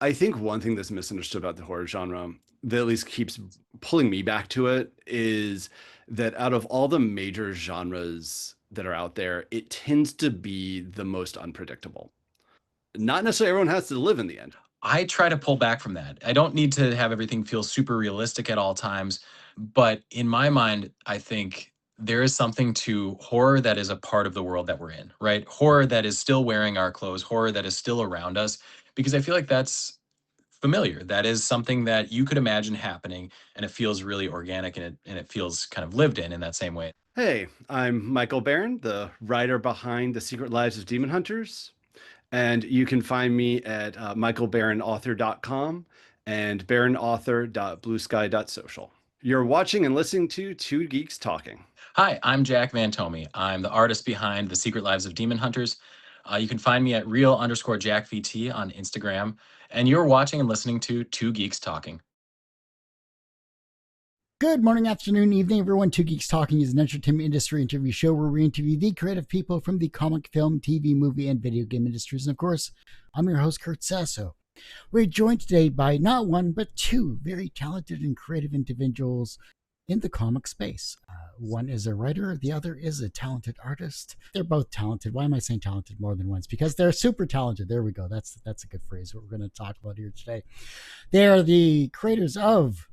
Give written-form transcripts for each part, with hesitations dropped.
I think one thing that's misunderstood about the horror genre that at least keeps pulling me back to it is that out of all the major genres that are out there, it tends to be the most unpredictable. Not necessarily everyone has to live in the end. I try to pull back from that. I don't need to have everything feel super realistic at all times, but in my mind, I think there is something to horror that is a part of the world that we're in, right? Horror that is still wearing our clothes, horror that is still around us, because I feel like that's familiar. That is something that you could imagine happening, and it feels really organic, and it feels kind of lived in that same way. Hey, I'm Michael Barron, the writer behind The Secret Lives of Demon Hunters. And you can find me at michaelbarronauthor.com and barronauthor.bluesky.social. You're watching and listening to Two Geeks Talking. Hi, I'm Jack Van Thomme. I'm the artist behind The Secret Lives of Demon Hunters. You can find me at real_JackVT on Instagram. And you're watching and listening to Two Geeks Talking. Good morning, afternoon, evening, everyone. Two Geeks Talking is an entertainment industry interview show where we interview the creative people from the comic, film, TV, movie, and video game industries. And of course, I'm your host, Kurt Sasso. We're joined today by not one, but two very talented and creative individuals in the comic space. One is a writer, the other is a talented artist. They're both talented. Why am I saying talented more than once? Because they're super talented. There we go. That's a good phrase, what we're going to talk about here today. They are the creators of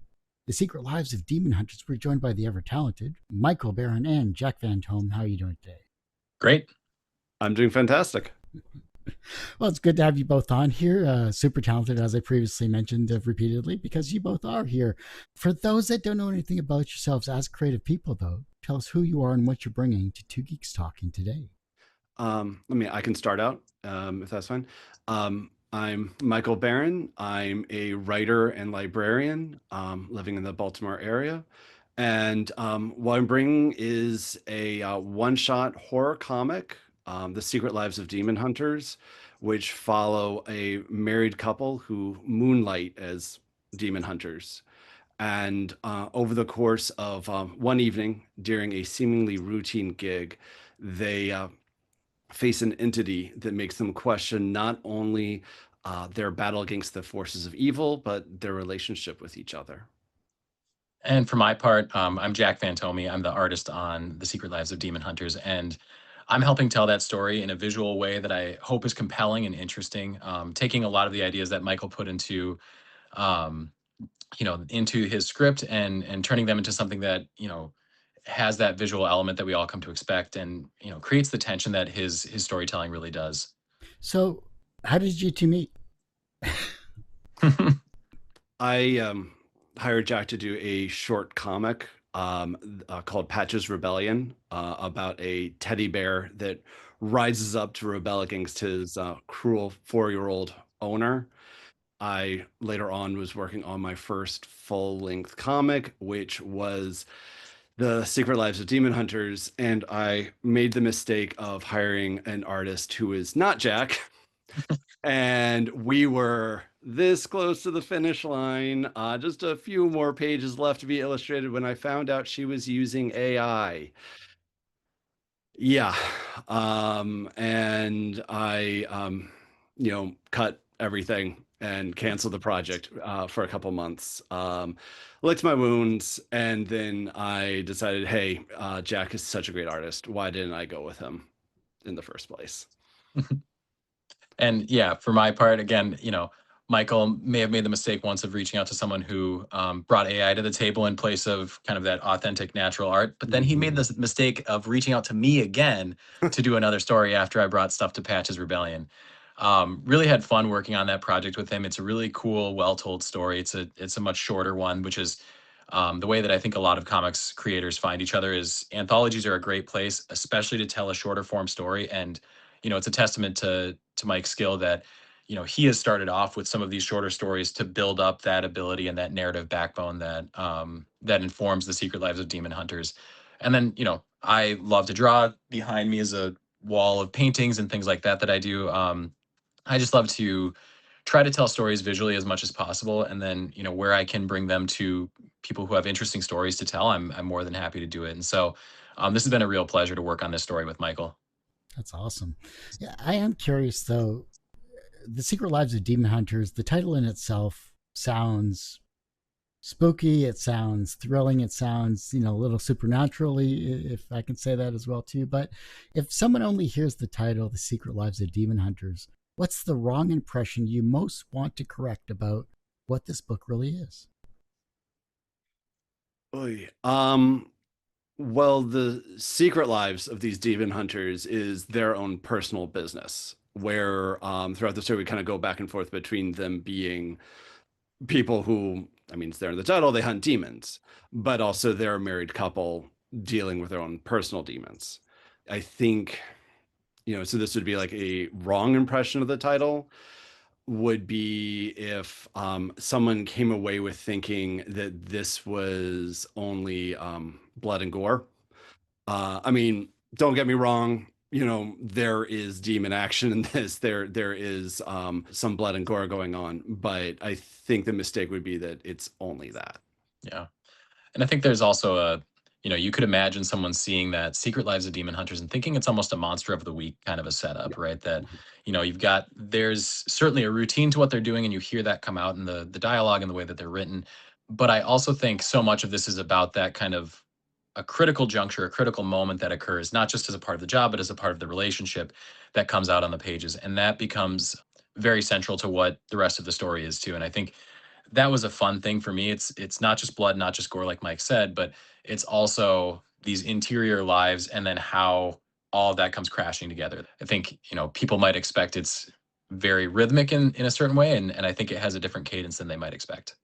The Secret Lives of Demon Hunters. We're joined by the ever-talented Michael Barron and Jack Van Thomme. How are you doing today? Great. I'm doing fantastic. Well, it's good to have you both on here. Super talented, as I previously mentioned repeatedly, because you both are here. For those that don't know anything about yourselves as creative people, though, tell us who you are and what you're bringing to Two Geeks Talking today. I can start out if that's fine. I'm Michael Barron. I'm a writer and librarian living in the Baltimore area. And what I'm bringing is a one-shot horror comic, The Secret Lives of Demon Hunters, which follow a married couple who moonlight as demon hunters. And over the course of one evening during a seemingly routine gig, they face an entity that makes them question not only their battle against the forces of evil, but their relationship with each other. And for my part, I'm Jack Van Thomme. I'm the artist on The Secret Lives of Demon Hunters. And I'm helping tell that story in a visual way that I hope is compelling and interesting, taking a lot of the ideas that Michael put um, into his script and turning them into something that, has that visual element that we all come to expect and, creates the tension that his storytelling really does. So, how did you two meet? I hired Jack to do a short comic called Patch's Rebellion about a teddy bear that rises up to rebel against his cruel 4-year-old owner. I later on was working on my first full-length comic, which was The Secret Lives of Demon Hunters, and I made the mistake of hiring an artist who is not Jack. And we were this close to the finish line, just a few more pages left to be illustrated when I found out she was using AI. Yeah. And I, cut everything and canceled the project for a couple months. Licked my wounds, and then I decided, hey, Jack is such a great artist. Why didn't I go with him in the first place? And yeah, for my part, again, Michael may have made the mistake once of reaching out to someone who brought AI to the table in place of kind of that authentic natural art. But then he made the mistake of reaching out to me again to do another story after I brought stuff to Patch's Rebellion. Really had fun working on that project with him. It's a really cool, well-told story. It's a much shorter one, which is the way that I think a lot of comics creators find each other is anthologies are a great place, especially to tell a shorter form story. And it's a testament to Mike's skill that he has started off with some of these shorter stories to build up that ability and that narrative backbone that informs The Secret Lives of Demon Hunters. And then I love to draw. Behind me is a wall of paintings and things like that I do. I just love to try to tell stories visually as much as possible, and then where I can bring them to people who have interesting stories to tell, I'm more than happy to do it. And so this has been a real pleasure to work on this story with Michael. That's awesome. Yeah, I am curious though. The Secret Lives of Demon Hunters, the title in itself sounds spooky, it sounds thrilling, it sounds, a little supernaturally, if I can say that as well too. But if someone only hears the title, The Secret Lives of Demon Hunters, what's the wrong impression you most want to correct about what this book really is? Oy. Well, the secret lives of these demon hunters is their own personal business, where throughout the story we kind of go back and forth between them being people who, I mean, it's there in the title, they hunt demons, but also they're a married couple dealing with their own personal demons. I think, so this would be like a wrong impression of the title would be if someone came away with thinking that this was only blood and gore. I mean, don't get me wrong. There is demon action in this. There is some blood and gore going on, but I think the mistake would be that it's only that. Yeah. And I think there's also you could imagine someone seeing that Secret Lives of Demon Hunters and thinking it's almost a monster of the week kind of a setup, Yeah. right? That, there's certainly a routine to what they're doing, and you hear that come out in the dialogue and the way that they're written. But I also think so much of this is about that kind of a critical juncture, a critical moment that occurs, not just as a part of the job, but as a part of the relationship that comes out on the pages. And that becomes very central to what the rest of the story is too. And I think that was a fun thing for me. It's not just blood, not just gore, like Mike said, but it's also these interior lives and then how all of that comes crashing together. I think, people might expect it's very rhythmic in a certain way, and I think it has a different cadence than they might expect.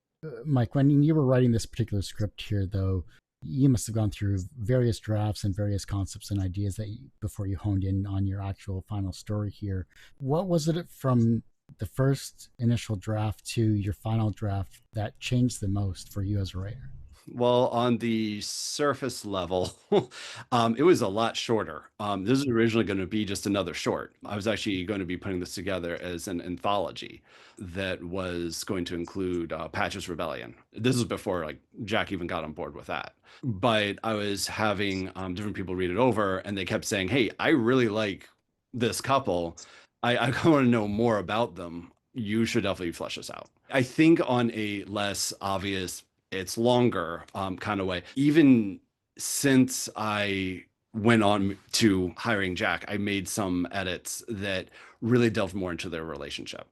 Mike, when you were writing this particular script here, though, you must have gone through various drafts and various concepts and ideas before you honed in on your actual final story here. What was it from the first initial draft to your final draft that changed the most for you as a writer? Well, on the surface level, it was a lot shorter. This is originally going to be just another short. I was actually going to be putting this together as an anthology that was going to include Patch's Rebellion. This is before like Jack even got on board with that. But I was having different people read it over, and they kept saying, "Hey, I really like this couple. I want to know more about them. You should definitely flesh this out." I think on a less obvious it's longer kind of way. Even since I went on to hiring Jack, I made some edits that really delved more into their relationship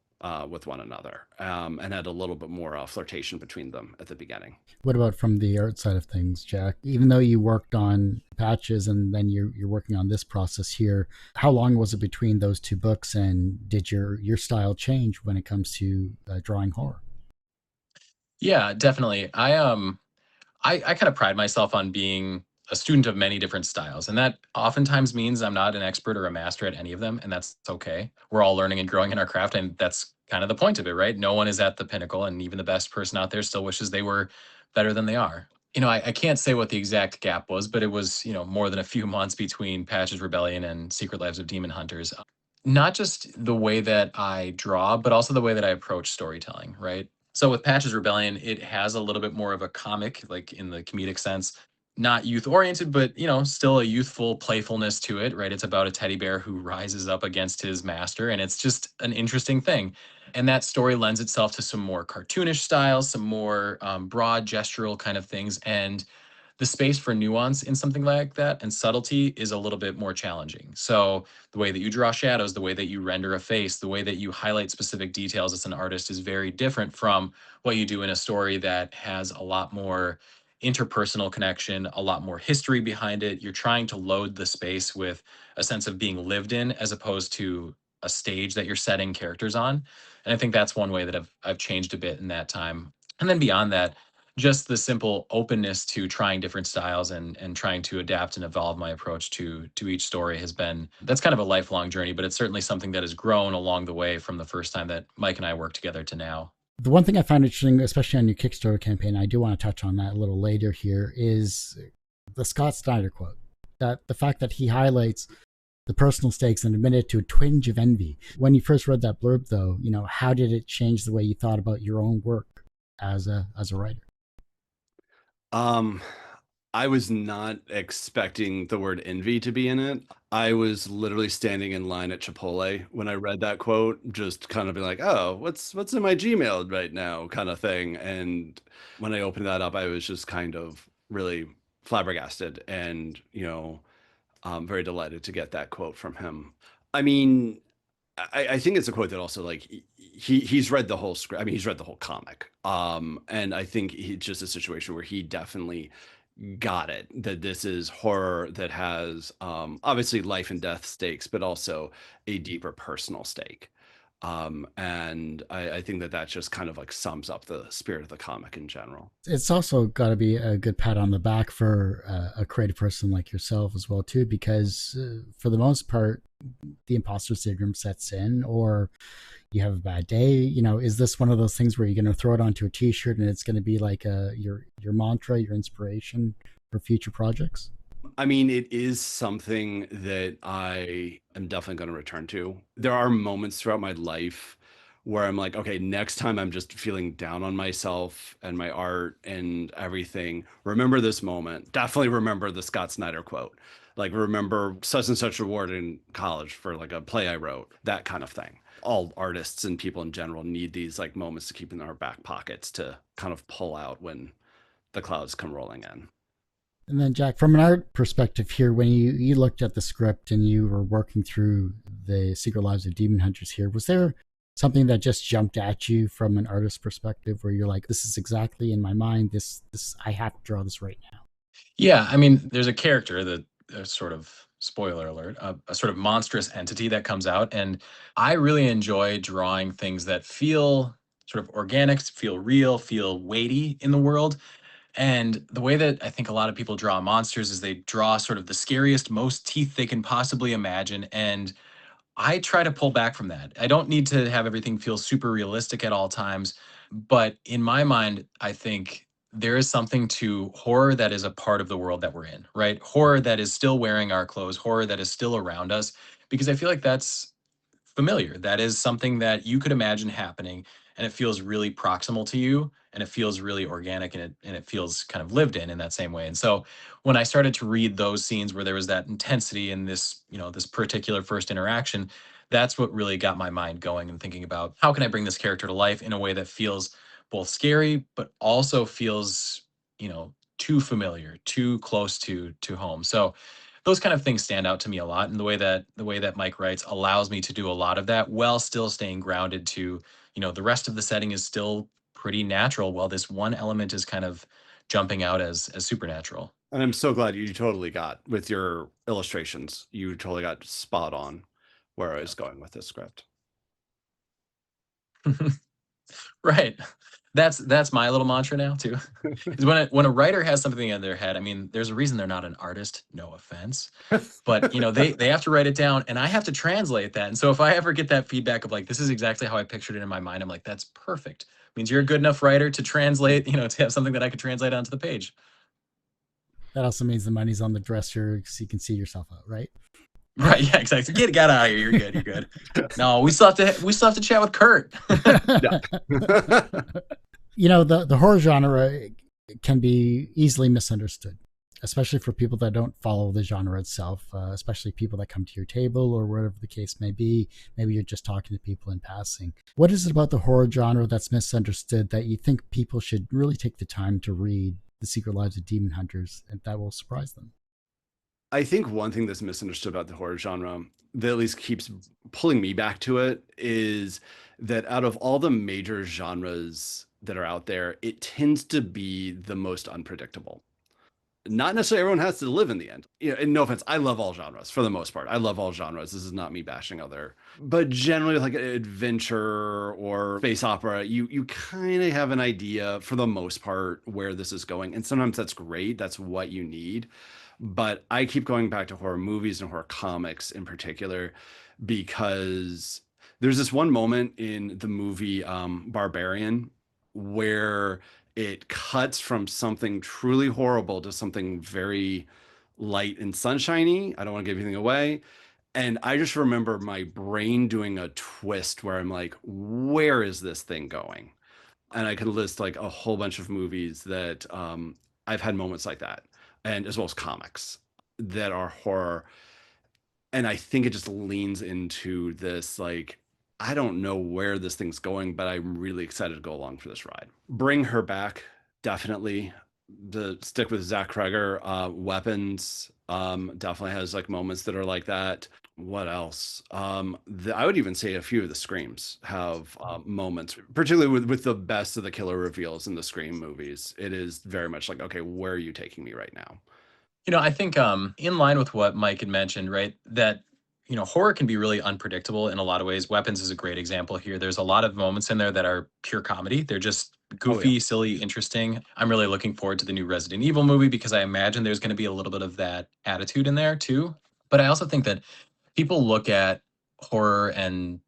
with one another and had a little bit more flirtation between them at the beginning. What about from the art side of things, Jack? Even though you worked on Patches and then you're working on this process here, how long was it between those two books, and did your style change when it comes to drawing horror? Yeah, definitely. I kind of pride myself on being a student of many different styles. And that oftentimes means I'm not an expert or a master at any of them. And that's okay. We're all learning and growing in our craft. And that's kind of the point of it, right? No one is at the pinnacle. And even the best person out there still wishes they were better than they are. I can't say what the exact gap was, but it was, more than a few months between Patch's Rebellion and Secret Lives of Demon Hunters. Not just the way that I draw, but also the way that I approach storytelling, right? So with Patch's Rebellion, it has a little bit more of a comic, like in the comedic sense, not youth oriented, but still a youthful playfulness to it, right? It's about a teddy bear who rises up against his master, and it's just an interesting thing. And that story lends itself to some more cartoonish styles, some more broad gestural kind of things, and the space for nuance in something like that and subtlety is a little bit more challenging. So the way that you draw shadows, the way that you render a face, the way that you highlight specific details as an artist is very different from what you do in a story that has a lot more interpersonal connection, a lot more history behind it. You're trying to load the space with a sense of being lived in as opposed to a stage that you're setting characters on. And I think that's one way that I've changed a bit in that time. And then beyond that, just the simple openness to trying different styles and trying to adapt and evolve my approach to each story has been, that's kind of a lifelong journey, but it's certainly something that has grown along the way from the first time that Mike and I worked together to now. The one thing I found interesting, especially on your Kickstarter campaign, I do want to touch on that a little later here, is the Scott Snyder quote. That the fact that he highlights the personal stakes and admitted to a twinge of envy. When you first read that blurb, though, how did it change the way you thought about your own work as a writer? Um, I was not expecting the word envy to be in it. I was literally standing in line at Chipotle when I read that quote, just kind of being like, "Oh, what's in my Gmail right now?" kind of thing. And when I opened that up, I was just kind of really flabbergasted and, very delighted to get that quote from him. I mean, I think it's a quote that also like he's read the whole script. I mean, he's read the whole comic. And I think it's just a situation where he definitely got it that this is horror that has obviously life and death stakes, but also a deeper personal stake. And I think that that just kind of like sums up the spirit of the comic in general. It's also got to be a good pat on the back for a creative person like yourself as well too, because for the most part, the imposter syndrome sets in, or you have a bad day. Is this one of those things where you're going to throw it onto a T-shirt and it's going to be like your mantra, your inspiration for future projects? I mean, it is something that I am definitely going to return to. There are moments throughout my life where I'm like, okay, next time I'm just feeling down on myself and my art and everything. Remember this moment. Definitely remember the Scott Snyder quote. Like, remember such and such award in college for like a play I wrote, that kind of thing. All artists and people in general need these like moments to keep in our back pockets to kind of pull out when the clouds come rolling in. And then, Jack, from an art perspective here, when you looked at the script and you were working through the Secret Lives of Demon Hunters here, was there something that just jumped at you from an artist perspective where you're like, this is exactly in my mind, this I have to draw this right now? Yeah, I mean, there's a character that sort of spoiler alert, a sort of monstrous entity that comes out, and I really enjoy drawing things that feel sort of organic, feel real, feel weighty in the world. And the way that I think a lot of people draw monsters is they draw sort of the scariest, most teeth they can possibly imagine. And I try to pull back from that. I don't need to have everything feel super realistic at all times. But in my mind, I think there is something to horror that is a part of the world that we're in, right? Horror that is still wearing our clothes, horror that is still around us, because I feel like that's familiar. That is something that you could imagine happening, and it feels really proximal to you, and it feels really organic, and it feels kind of lived in that same way. And so when I started to read those scenes where there was that intensity in this, this particular first interaction, that's what really got my mind going and thinking about how can I bring this character to life in a way that feels both scary but also feels, too familiar, too close to home. So those kind of things stand out to me a lot, and the way that Mike writes allows me to do a lot of that while still staying grounded to, the rest of the setting is still pretty natural while this one element is kind of jumping out as supernatural. And I'm so glad you totally got with your illustrations. You totally got spot on where I was going with this script. Right. That's my little mantra now too. Is when a writer has something in their head, I mean, there's a reason they're not an artist, no offense. But they have to write it down and I have to translate that. And so if I ever get that feedback of like, this is exactly how I pictured it in my mind, I'm like, that's perfect. Means you're a good enough writer to translate, to have something that I could translate onto the page. That also means the money's on the dresser so you can see yourself out, right? Right. Yeah, exactly. Get out of here. You're good. You're good. No, we still have to chat with Kurt. The horror genre can be easily misunderstood, especially for people that don't follow the genre itself, especially people that come to your table or whatever the case may be. Maybe you're just talking to people in passing. What is it about the horror genre that's misunderstood that you think people should really take the time to read The Secret Lives of Demon Hunters and that will surprise them? I think one thing that's misunderstood about the horror genre that at least keeps pulling me back to it is that out of all the major genres that are out there, it tends to be the most unpredictable. Not necessarily everyone has to live in the end. And no offense, I love all genres for the most part. I love all genres. This is not me bashing other, but generally like an adventure or space opera, you kind of have an idea for the most part where this is going. And sometimes that's great. That's what you need. But I keep going back to horror movies and horror comics in particular because there's this one moment in the movie Barbarian where it cuts from something truly horrible to something very light and sunshiny. I don't want to give anything away. And I just remember my brain doing a twist where I'm like, where is this thing going? And I can list like a whole bunch of movies that I've had moments like that, and as well as comics that are horror. And I think it just leans into this, like, I don't know where this thing's going, but I'm really excited to go along for this ride. Bring her back, definitely. The stick with Zach Kreger, weapons, definitely has like moments that are like that. What else? I would even say a few of the Screams have moments, particularly with the best of the killer reveals in the Scream movies. It is very much like, okay, where are you taking me right now? I think in line with what Mike had mentioned, right, that horror can be really unpredictable in a lot of ways. Weapons is a great example here. There's a lot of moments in there that are pure comedy. They're just Oh, yeah. goofy, silly, interesting. I'm really looking forward to the new Resident Evil movie because I imagine there's going to be a little bit of that attitude in there too. But I also think that people look at horror and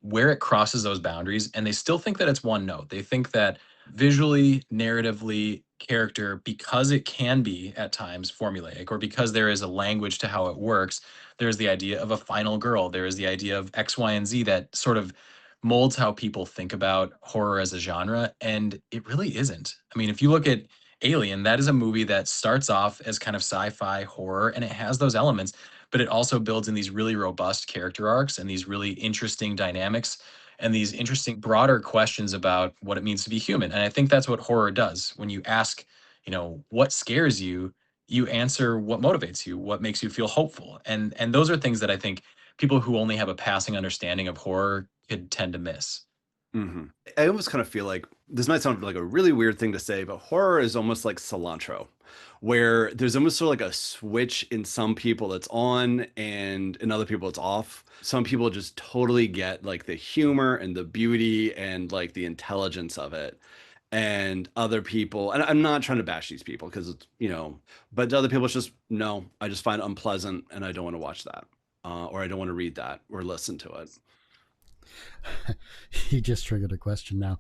where it crosses those boundaries, and they still think that it's one note. They think that visually, narratively, character, because it can be at times formulaic, or because there is a language to how it works, there's the idea of a final girl, there is the idea of X, Y, and Z that sort of molds how people think about horror as a genre, and it really isn't. I mean, if you look at Alien, that is a movie that starts off as kind of sci-fi horror, and it has those elements, but it also builds in these really robust character arcs and these really interesting dynamics and these interesting broader questions about what it means to be human. And I think that's what horror does. When you ask, what scares you, you answer what motivates you, what makes you feel hopeful. And those are things that I think people who only have a passing understanding of horror could tend to miss. Mm-hmm. I almost kind of feel like this might sound like a really weird thing to say, but horror is almost like cilantro, where there's almost sort of like a switch in some people that's on and in other people it's off. Some people just totally get like the humor and the beauty and like the intelligence of it. And other people, and I'm not trying to bash these people because it's, but other people it's just, no, I just find it unpleasant and I don't want to watch that. Or I don't want to read that or listen to it. He just triggered a question now.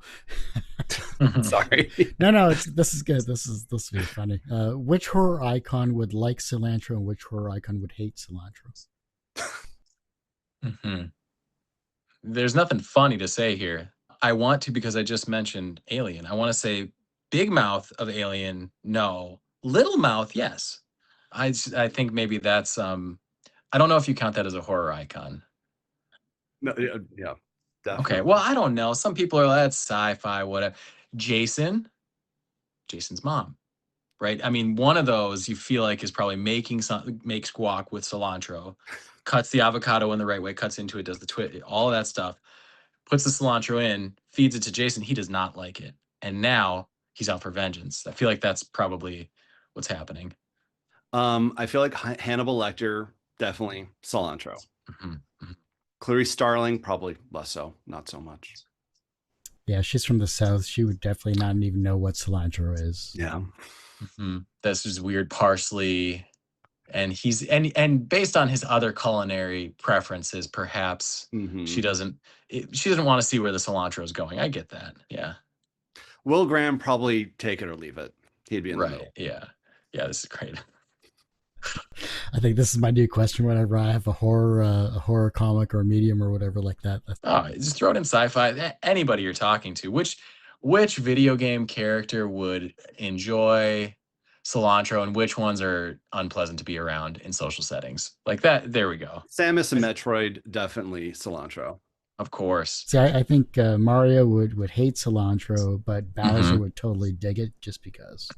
Sorry. No, this is good. This will be funny. Which horror icon would like cilantro, and which horror icon would hate cilantro? There's nothing funny to say here. I want to because I just mentioned Alien. I want to say big mouth of Alien, no. Little mouth, yes. I think maybe that's I don't know if you count that as a horror icon. No, yeah, definitely. Okay, well, I don't know. Some people are like, that's sci-fi, whatever. Jason's mom, right? I mean, one of those you feel like is probably makes guac with cilantro, cuts the avocado in the right way, cuts into it, does the all of that stuff, puts the cilantro in, feeds it to Jason. He does not like it, and now he's out for vengeance. I feel like that's probably what's happening. I feel like Hannibal Lecter, definitely cilantro. Mhm, mhm. Clarice Starling, probably less so, not so much. Yeah, she's from the South. She would definitely not even know what cilantro is. Yeah. That's just weird parsley, and and based on his other culinary preferences, perhaps she doesn't want to see where the cilantro is going. I get that. Yeah. Will Graham, probably take it or leave it. He'd be in the Right. middle. Yeah. Yeah. This is great. I think this is my new question whenever I have a horror comic or medium or whatever like that. Oh, just throw it in sci-fi. Anybody you're talking to, which video game character would enjoy cilantro, and which ones are unpleasant to be around in social settings like that? There we go. Samus and Metroid, definitely cilantro. Of course. See, I think Mario would hate cilantro, but Bowser would totally dig it just because.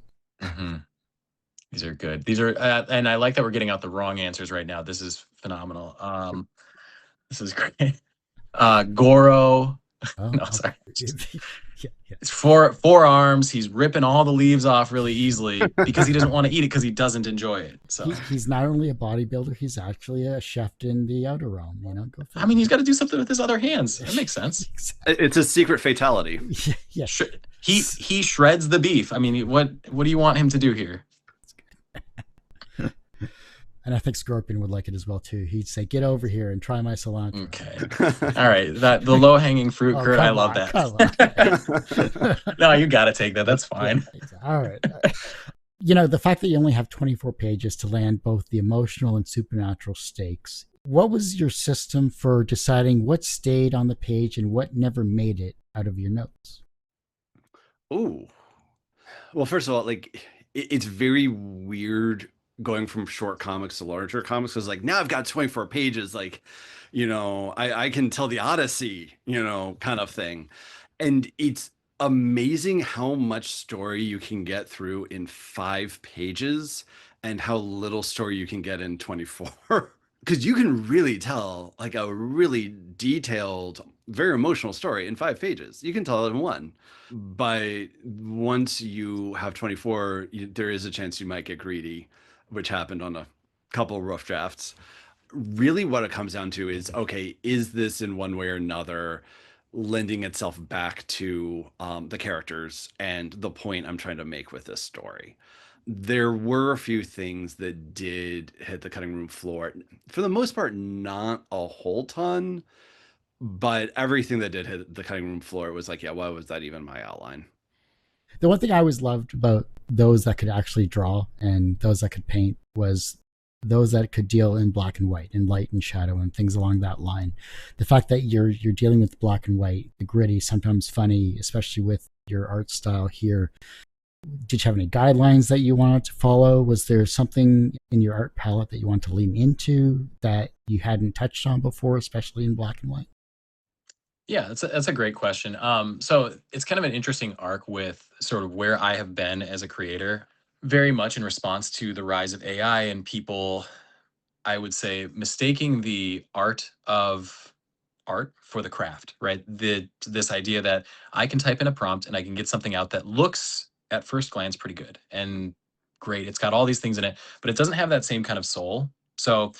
These are good. These are, and I like that we're getting out the wrong answers right now. This is phenomenal. This is great. Goro. Oh, No, sorry. Yeah. It's four arms. He's ripping all the leaves off really easily because he doesn't want to eat it because he doesn't enjoy it. So he's not only a bodybuilder, he's actually a chef in the outer realm. I mean, he's got to do something with his other hands. That makes sense. It's a secret fatality. Yeah. He shreds the beef. I mean, what do you want him to do here? And I think Scorpion would like it as well too. He'd say, "Get over here and try my cilantro." Okay. All right. The low hanging fruit, Kurt. I love that. No, you got to take that. That's fine. All right. The fact that you only have 24 pages to land both the emotional and supernatural stakes. What was your system for deciding what stayed on the page and what never made it out of your notes? Ooh. Well, first of all, like it's very weird going from short comics to larger comics was like, now I've got 24 pages, like, I can tell the Odyssey, kind of thing. And it's amazing how much story you can get through in 5 pages and how little story you can get in 24. Because you can really tell like a really detailed, very emotional story in 5 pages. You can tell it in one. But once you have 24, there is a chance you might get greedy, which happened on a couple of rough drafts. Really, what it comes down to is, okay, is this in one way or another lending itself back to the characters and the point I'm trying to make with this story? There were a few things that did hit the cutting room floor. For the most part, not a whole ton, but everything that did hit the cutting room floor was like, yeah, why was that even my outline? The one thing I always loved about those that could actually draw and those that could paint was those that could deal in black and white and light and shadow and things along that line. The fact that you're dealing with black and white, the gritty, sometimes funny, especially with your art style here. Did you have any guidelines that you wanted to follow? Was there something in your art palette that you want to lean into that you hadn't touched on before, especially in black and white? Yeah, that's a great question. So it's kind of an interesting arc with sort of where I have been as a creator, very much in response to the rise of AI and people, I would say, mistaking the art of art for the craft, right? This idea that I can type in a prompt and I can get something out that looks at first glance pretty good and great. It's got all these things in it, but it doesn't have that same kind of soul. So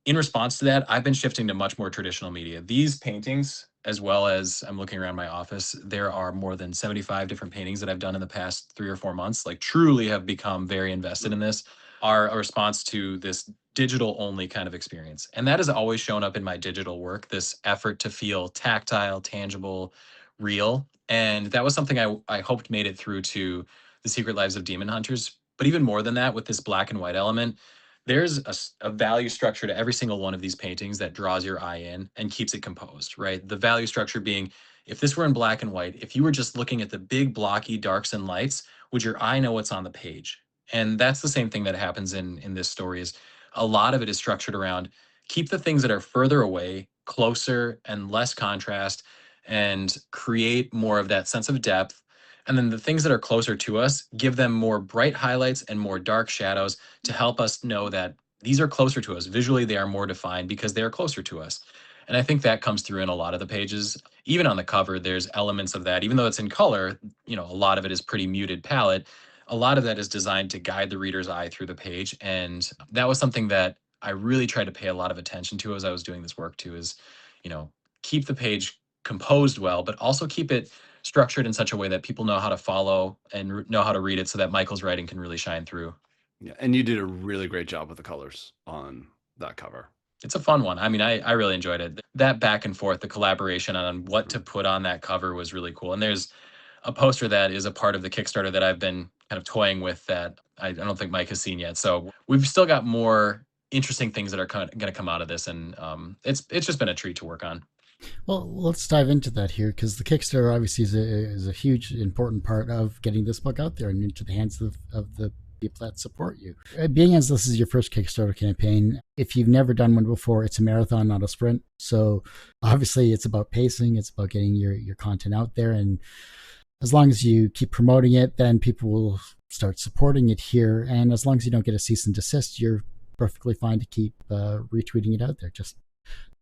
in response to that, I've been shifting to much more traditional media. These paintings, as well as I'm looking around my office, there are more than 75 different paintings that I've done in the past 3 or 4 months, like truly have become very invested in this, are a response to this digital only kind of experience. And that has always shown up in my digital work, this effort to feel tactile, tangible, real. And that was something I hoped made it through to The Secret Lives of Demon Hunters. But even more than that, with this black and white element, there's a value structure to every single one of these paintings that draws your eye in and keeps it composed, right? The value structure being, if this were in black and white, if you were just looking at the big blocky darks and lights, would your eye know what's on the page? And that's the same thing that happens in this story. Is a lot of it is structured around keep the things that are further away closer and less contrast, and create more of that sense of depth. And then the things that are closer to us, give them more bright highlights and more dark shadows to help us know that these are closer to us. Visually, they are more defined because they are closer to us. And I think that comes through in a lot of the pages. Even on the cover, there's elements of that. Even though it's in color, a lot of it is pretty muted palette. A lot of that is designed to guide the reader's eye through the page. And that was something that I really tried to pay a lot of attention to as I was doing this work too, is, you know, keep the page composed well, but also keep it structured in such a way that people know how to follow and know how to read it so that Michael's writing can really shine through. Yeah, and you did a really great job with the colors on that cover. It's a fun one. I mean, I really enjoyed it. That back and forth, the collaboration on what to put on that cover was really cool. And there's a poster that is a part of the Kickstarter that I've been kind of toying with that I don't think Mike has seen yet. So we've still got more interesting things that are going to come out of this, and it's just been a treat to work on. Well, let's dive into that here because the Kickstarter obviously is a huge, important part of getting this book out there and into the hands of the people that support you. Being as this is your first Kickstarter campaign, if you've never done one before, it's a marathon, not a sprint. So obviously it's about pacing, it's about getting your content out there. And as long as you keep promoting it, then people will start supporting it here. And as long as you don't get a cease and desist, you're perfectly fine to keep retweeting it out there. Just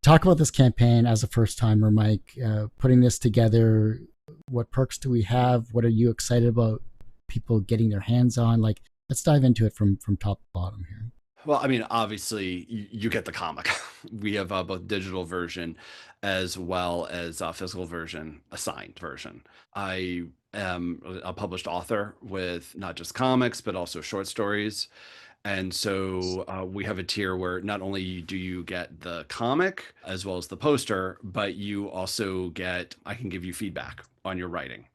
talk about this campaign as a first timer, Mike, putting this together. What perks do we have? What are you excited about people getting their hands on? Like, let's dive into it from top to bottom here. Well, I mean, obviously, you get the comic. We have both digital version as well as physical version, a signed version. I am a published author with not just comics, but also short stories. And so we have a tier where not only do you get the comic as well as the poster, but you also get, I can give you feedback on your writing,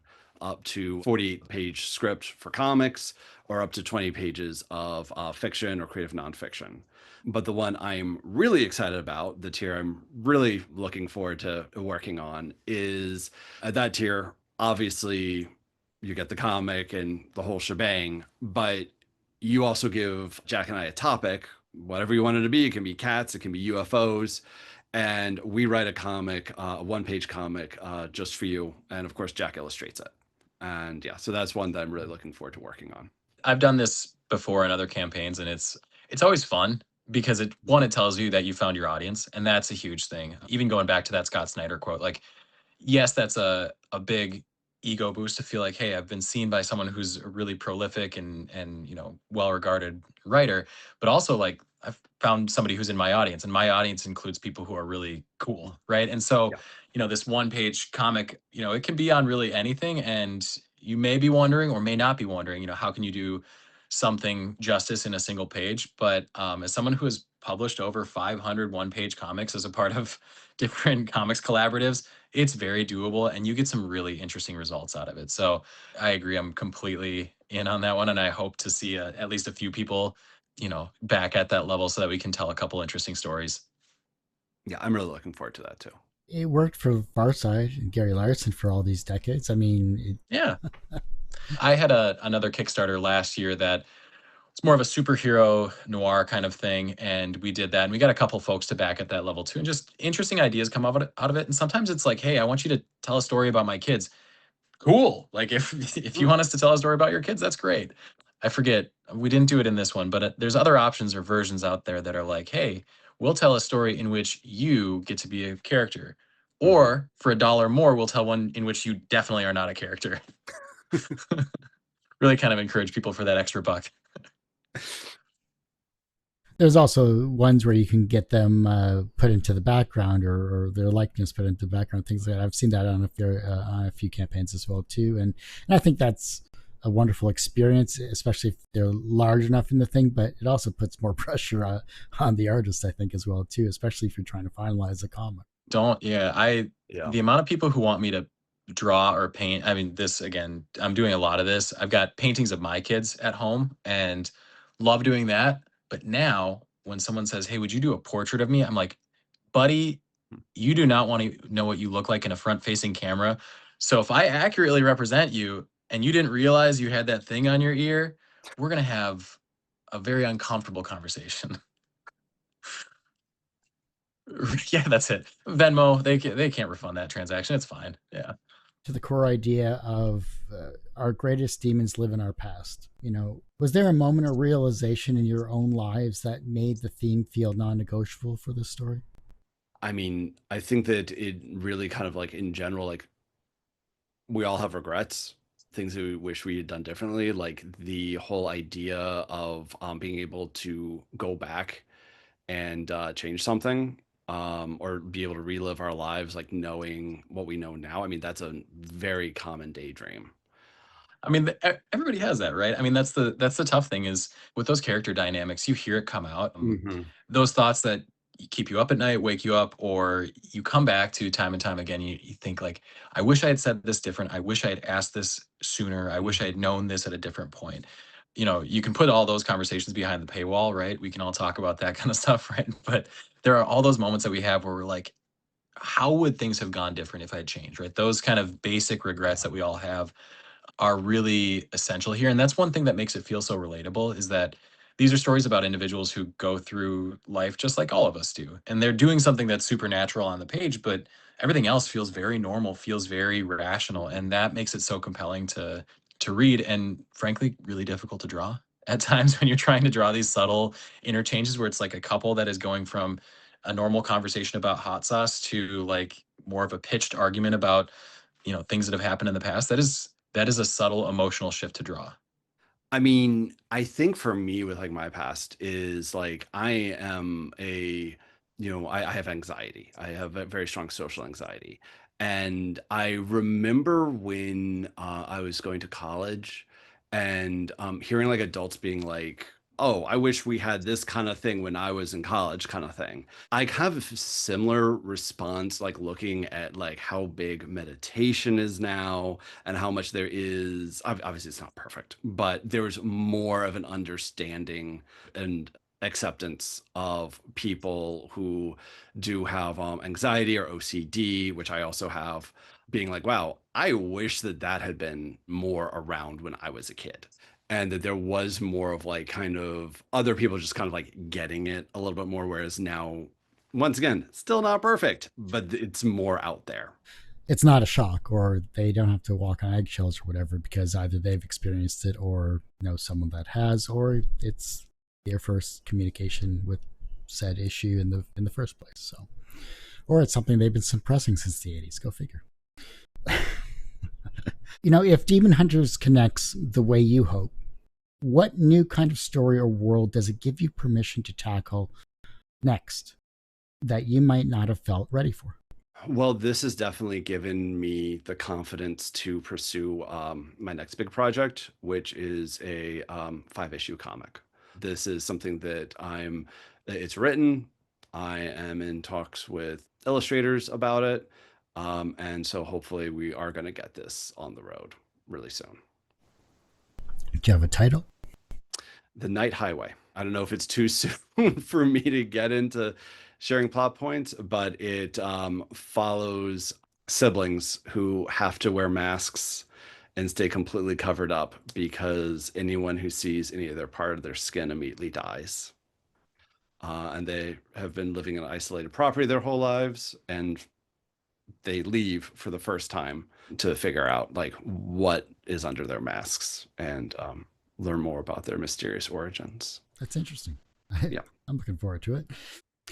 up to 48-page script for comics or up to 20 pages of fiction or creative nonfiction. But the one I'm really excited about, the tier I'm really looking forward to working on, is at that tier, obviously you get the comic and the whole shebang, but you also give Jack and I a topic, whatever you want it to be. It can be cats, it can be UFOs, and we write a comic, a one-page comic, just for you. And of course, Jack illustrates it. And yeah, so that's one that I'm really looking forward to working on. I've done this before in other campaigns, and it's always fun because it tells you that you found your audience, and that's a huge thing. Even going back to that Scott Snyder quote, like, yes, that's a big ego boost to feel like, hey, I've been seen by someone who's a really prolific and well regarded writer, but also like I've found somebody who's in my audience, and my audience includes people who are really cool, right? And so, this one page comic, it can be on really anything, and you may be wondering or may not be wondering, how can you do something justice in a single page? But as someone who has published over 500 one-page comics as a part of different comics collaboratives, it's very doable, and you get some really interesting results out of it. So I agree. I'm completely in on that one. And I hope to see at least a few people, back at that level so that we can tell a couple interesting stories. Yeah, I'm really looking forward to that too. It worked for Farside and Gary Larsen for all these decades. I mean, yeah. I had another Kickstarter last year that it's more of a superhero noir kind of thing, and we did that, and we got a couple folks to back at that level too, and just interesting ideas come out of it. And sometimes it's like, hey, I want you to tell a story about my kids. Cool. Like if you want us to tell a story about your kids, that's great. I forget, we didn't do it in this one, but there's other options or versions out there that are like, hey, we'll tell a story in which you get to be a character, or for $1 more, we'll tell one in which you definitely are not a character. Really kind of encourage people for that extra buck. There's also ones where you can get them put into the background, or their likeness put into the background, things like that. I've seen that on a few campaigns as well too, and I think that's a wonderful experience, especially if they're large enough in the thing. But it also puts more pressure on the artist, I think, as well too, especially if you're trying to finalize a comic. The amount of people who want me to draw or paint, I mean, this again, I'm doing a lot of this. I've got paintings of my kids at home and love doing that. But now when someone says, hey, would you do a portrait of me? I'm like, buddy, you do not want to know what you look like in a front facing camera. So if I accurately represent you and you didn't realize you had that thing on your ear, we're going to have a very uncomfortable conversation. Yeah, that's it. Venmo, they can't refund that transaction. It's fine. Yeah. To the core idea of our greatest demons live in our past. Was there a moment of realization in your own lives that made the theme feel non-negotiable for this story? I mean, I think that it really kind of like in general, like we all have regrets, things that we wish we had done differently. Like the whole idea of being able to go back and change something, or be able to relive our lives, like knowing what we know now. I mean, that's a very common daydream. I mean, everybody has that, right? I mean, that's the tough thing is with those character dynamics, you hear it come out. Those thoughts that keep you up at night, wake you up, or you come back to time and time again. You think like, I wish I had said this different. I wish I had asked this sooner. I wish I had known this at a different point. You can put all those conversations behind the paywall, right? We can all talk about that kind of stuff, right? But there are all those moments that we have where we're like, how would things have gone different if I had changed, right? Those kind of basic regrets that we all have are really essential here. And that's one thing that makes it feel so relatable is that these are stories about individuals who go through life just like all of us do. And they're doing something that's supernatural on the page, but everything else feels very normal, feels very rational. And that makes it so compelling to read and frankly, really difficult to draw at times when you're trying to draw these subtle interchanges where it's like a couple that is going from a normal conversation about hot sauce to like more of a pitched argument about things that have happened in the past. That is a subtle emotional shift to draw. I mean, I think for me with like my past is like I am I have anxiety. I have a very strong social anxiety. And I remember when I was going to college and hearing like adults being like, oh, I wish we had this kind of thing when I was in college, kind of thing. I have a similar response, like looking at like how big meditation is now and how much there is. Obviously, it's not perfect, but there's more of an understanding and acceptance of people who do have anxiety or OCD, which I also have, being like, wow, I wish that that had been more around when I was a kid. and that there was more of like kind of other people just kind of like getting it a little bit more, whereas now, once again, still not perfect, but it's more out there. It's not a shock, or they don't have to walk on eggshells or whatever, because either they've experienced it or know someone that has, or it's their first communication with said issue in the first place. So, or it's something they've been suppressing since the 80s. Go figure. If Demon Hunters connects the way you hope, what new kind of story or world does it give you permission to tackle next that you might not have felt ready for? Well, this has definitely given me the confidence to pursue my next big project, which is a 5-issue comic. This is something that it's written. I am in talks with illustrators about it. And so hopefully we are going to get this on the road really soon. Do you have a title? The Night Highway. I don't know if it's too soon for me to get into sharing plot points, but it follows siblings who have to wear masks and stay completely covered up because anyone who sees any of their part of their skin immediately dies. And they have been living in an isolated property their whole lives, and they leave for the first time to figure out like what is under their masks and learn more about their mysterious origins. That's interesting. Yeah. I'm looking forward to it.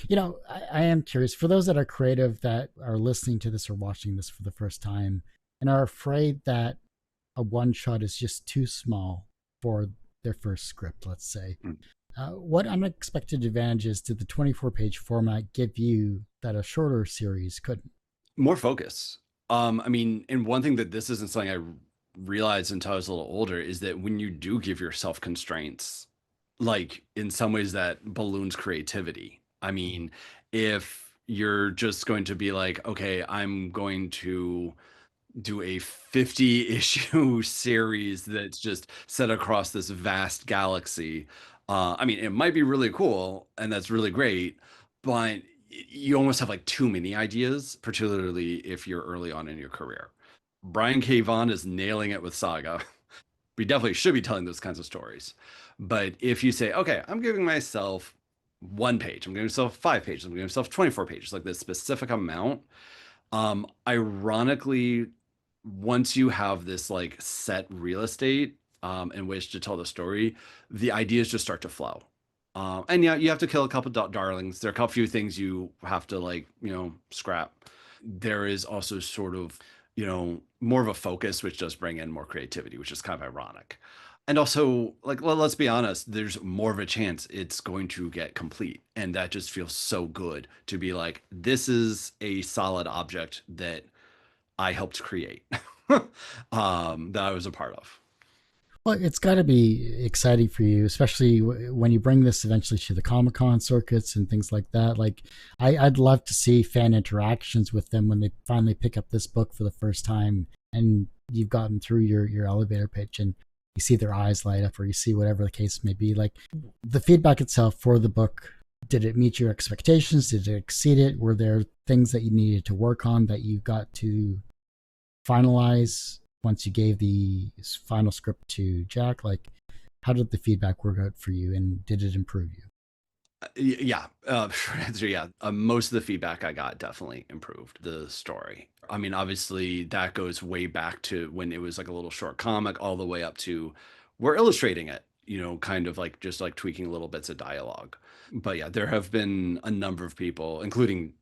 I am curious for those that are creative that are listening to this or watching this for the first time and are afraid that a one shot is just too small for their first script, let's say. What unexpected advantages did the 24-page format give you that a shorter series couldn't? More focus. And one thing that this isn't something I realized until I was a little older is that when you do give yourself constraints, like in some ways that balloons creativity. I mean, if you're just going to be like, okay, I'm going to do a 50-issue series that's just set across this vast galaxy. It might be really cool and that's really great, but you almost have like too many ideas, particularly if you're early on in your career. Brian K. Vaughan is nailing it with Saga. We definitely should be telling those kinds of stories. But if you say, okay, I'm giving myself 1 page, I'm giving myself 5 pages, I'm giving myself 24 pages, like this specific amount. Ironically, once you have this like set real estate in which to tell the story, the ideas just start to flow. And yeah, you have to kill a couple darlings. There are a couple few things you have to scrap. There is also sort of, more of a focus, which does bring in more creativity, which is kind of ironic. And also, like, let's be honest, there's more of a chance it's going to get complete. And that just feels so good to be like, this is a solid object that I helped create, that I was a part of. Well, it's got to be exciting for you, especially when you bring this eventually to the Comic-Con circuits and things like that. Like, I'd love to see fan interactions with them when they finally pick up this book for the first time and you've gotten through your elevator pitch and you see their eyes light up or you see whatever the case may be. Like, the feedback itself for the book, did it meet your expectations? Did it exceed it? Were there things that you needed to work on that you got to finalize once you gave the final script to Jack? Like, how did the feedback work out for you, and did it improve you? Yeah, short answer, yeah. Most of the feedback I got definitely improved the story. I mean, obviously, that goes way back to when it was like a little short comic, all the way up to we're illustrating it, kind of like just like tweaking little bits of dialogue. But yeah, there have been a number of people, including,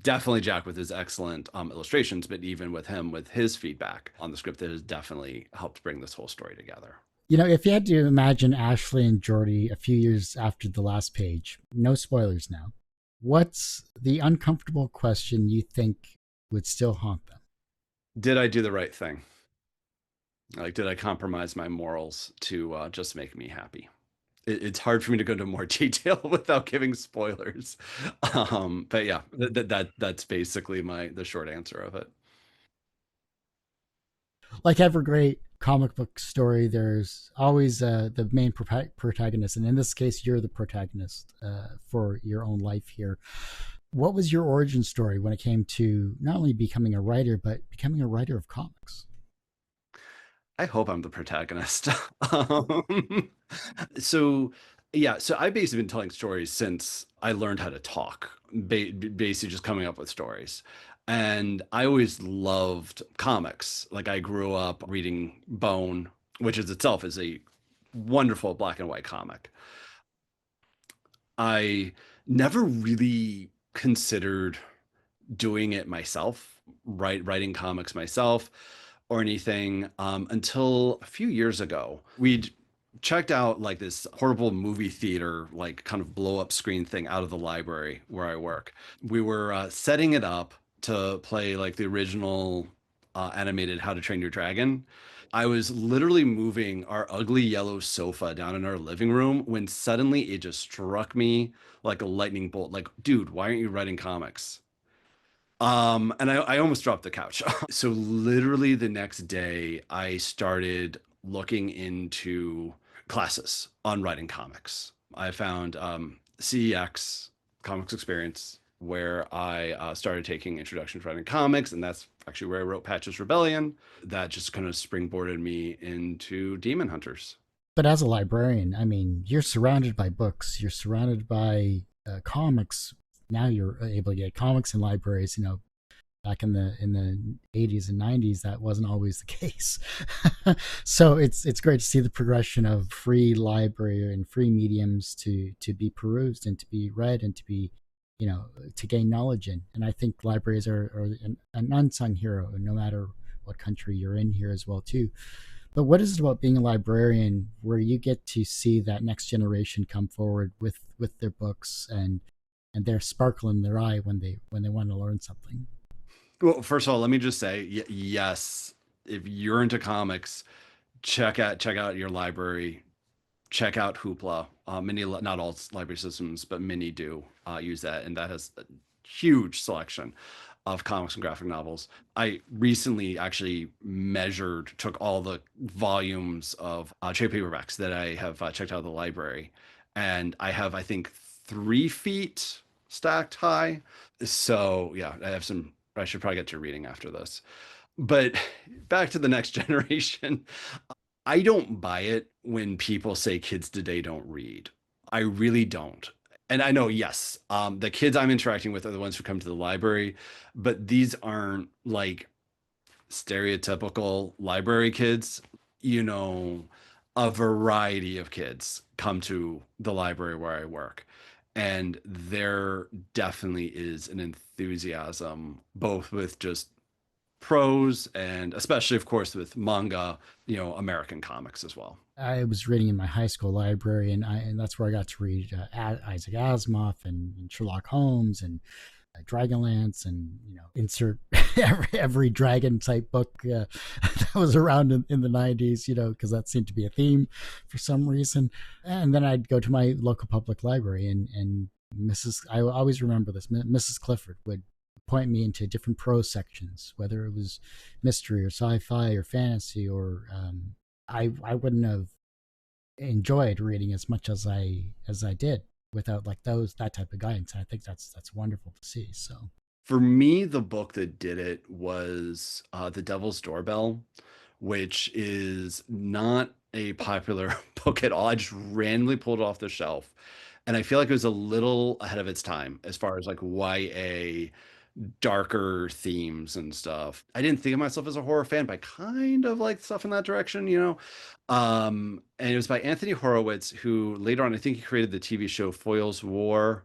definitely Jack with his excellent illustrations, but even with him, with his feedback on the script, that has definitely helped bring this whole story together. If you had to imagine Ashley and Jordie a few years after the last page, no spoilers now, what's the uncomfortable question you think would still haunt them? Did I do the right thing? Like, did I compromise my morals to just make me happy? It's hard for me to go into more detail without giving spoilers. But yeah, that's basically the short answer of it. Like every great comic book story, there's always the main protagonist, and in this case, you're the protagonist for your own life here. What was your origin story when it came to not only becoming a writer, but becoming a writer of comics? I hope I'm the protagonist. Um, so yeah, so I've basically been telling stories since I learned how to talk, basically just coming up with stories. And I always loved comics. Like I grew up reading Bone, which is itself is a wonderful black and white comic. I never really considered doing it myself, writing comics myself or anything until a few years ago. We'd checked out like this horrible movie theater, like kind of blow up screen thing out of the library where I work. We were setting it up to play like the original animated How to Train Your Dragon. I was literally moving our ugly yellow sofa down in our living room when suddenly it just struck me like a lightning bolt. Like, dude, why aren't you writing comics? And I almost dropped the couch. So literally the next day, I started looking into classes on writing comics. I found CEX, Comics Experience, where I started taking Introduction to Writing Comics, and that's actually where I wrote Patches Rebellion. That just kind of springboarded me into Demon Hunters. But as a librarian, I mean, you're surrounded by books, you're surrounded by comics. Now you're able to get comics in libraries. You know, back in the 80s and 90s, that wasn't always the case. So it's great to see the progression of free library and free mediums to be perused and to be read and to be, you know, to gain knowledge in. And I think libraries are an unsung hero, no matter what country you're in here as well too. But what is it about being a librarian where you get to see that next generation come forward with their books and their sparkle in their eye when they want to learn something? Well, first of all, let me just say, yes, if you're into comics, check out your library. Check out Hoopla. Many, not all library systems, but many do use that, and that has a huge selection of comics and graphic novels. I recently actually took all the volumes of trade paperbacks that I have checked out of the library, and I have, I think, 3 feet stacked high. So yeah, I have some. I should probably get to reading after this. But back to the next generation. I don't buy it when people say kids today don't read. I really don't. And I know, yes, the kids I'm interacting with are the ones who come to the library, but these aren't like stereotypical library kids. You know, a variety of kids come to the library where I work. And there definitely is an enthusiasm, both with just prose and especially, of course, with manga, American comics as well. I was reading in my high school library, and that's where I got to read Isaac Asimov and Sherlock Holmes and Dragonlance, and insert every dragon type book that was around in the 90s, because that seemed to be a theme for some reason. And then I'd go to my local public library, and I always remember this, Mrs. Clifford would point me into different prose sections, whether it was mystery or sci-fi or fantasy, or I wouldn't have enjoyed reading as much as I did without like that type of guidance. And I think that's wonderful to see. So For me, the book that did it was The Devil's Doorbell, which is not a popular book at all. I just randomly pulled it off the shelf. And I feel like it was a little ahead of its time as far as like YA darker themes and stuff. I didn't think of myself as a horror fan, but I kind of like stuff in that direction. And it was by Anthony Horowitz, who later on, I think he created the TV show Foyle's War.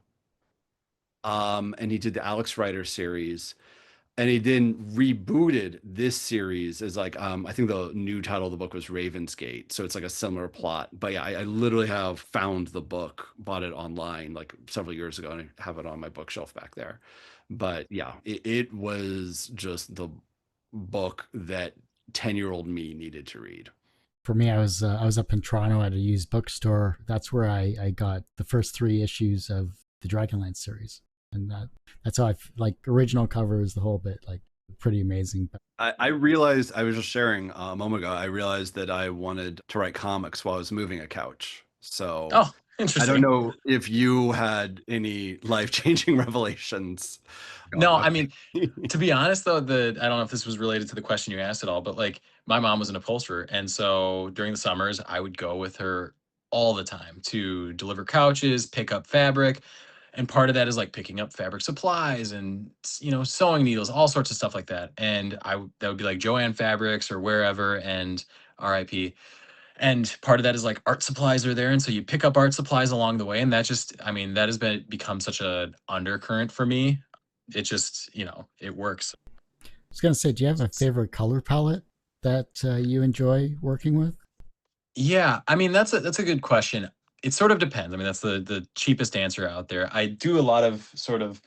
And he did the Alex Rider series. And he then rebooted this series as like, I think the new title of the book was Ravensgate. So it's like a similar plot. But yeah, I literally have found the book, bought it online like several years ago, and I have it on my bookshelf back there. But yeah, it was just the book that 10-year-old me needed to read. for me, I was up in Toronto at a used bookstore. That's where I got the first 3 issues of the Dragonlance series, and that's how like original covers, the whole bit, like pretty amazing. But I realized, I was just sharing a moment ago, I realized that I wanted to write comics while I was moving a couch. So Oh, I don't Interesting. know if you had any life-changing revelations. No, Oh, I mean, okay. to be honest though, I don't know if this was related to the question you asked at all, but like my mom was an upholsterer, and so during the summers I would go with her all the time to deliver couches, pick up fabric, and part of that is like picking up fabric supplies and sewing needles, all sorts of stuff like that. And that would be like Joanne Fabrics or wherever, and RIP. And part of that is like art supplies are there, and so you pick up art supplies along the way, and that just, I mean, that has become such a undercurrent for me. It just, it works. I was going to say, do you have a favorite color palette that you enjoy working with? Yeah, I mean, that's a good question. It sort of depends. I mean, that's the cheapest answer out there. I do a lot of sort of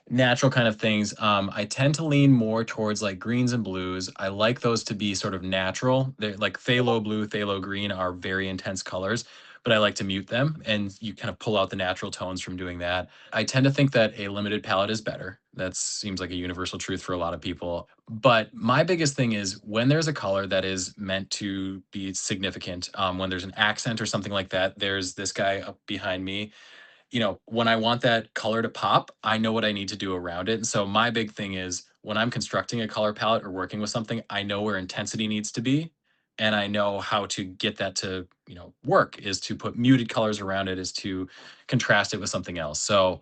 natural kind of things. I tend to lean more towards like greens and blues. I like those to be sort of natural. They're like phthalo blue, phthalo green are very intense colors, but I like to mute them, and you kind of pull out the natural tones from doing that. I tend to think that a limited palette is better. That seems like a universal truth for a lot of people. But my biggest thing is when there's a color that is meant to be significant, when there's an accent or something like that. There's this guy up behind me. When I want that color to pop, I know what I need to do around it. And so my big thing is when I'm constructing a color palette or working with something, I know where intensity needs to be. And I know how to get that to, work, is to put muted colors around it, is to contrast it with something else. So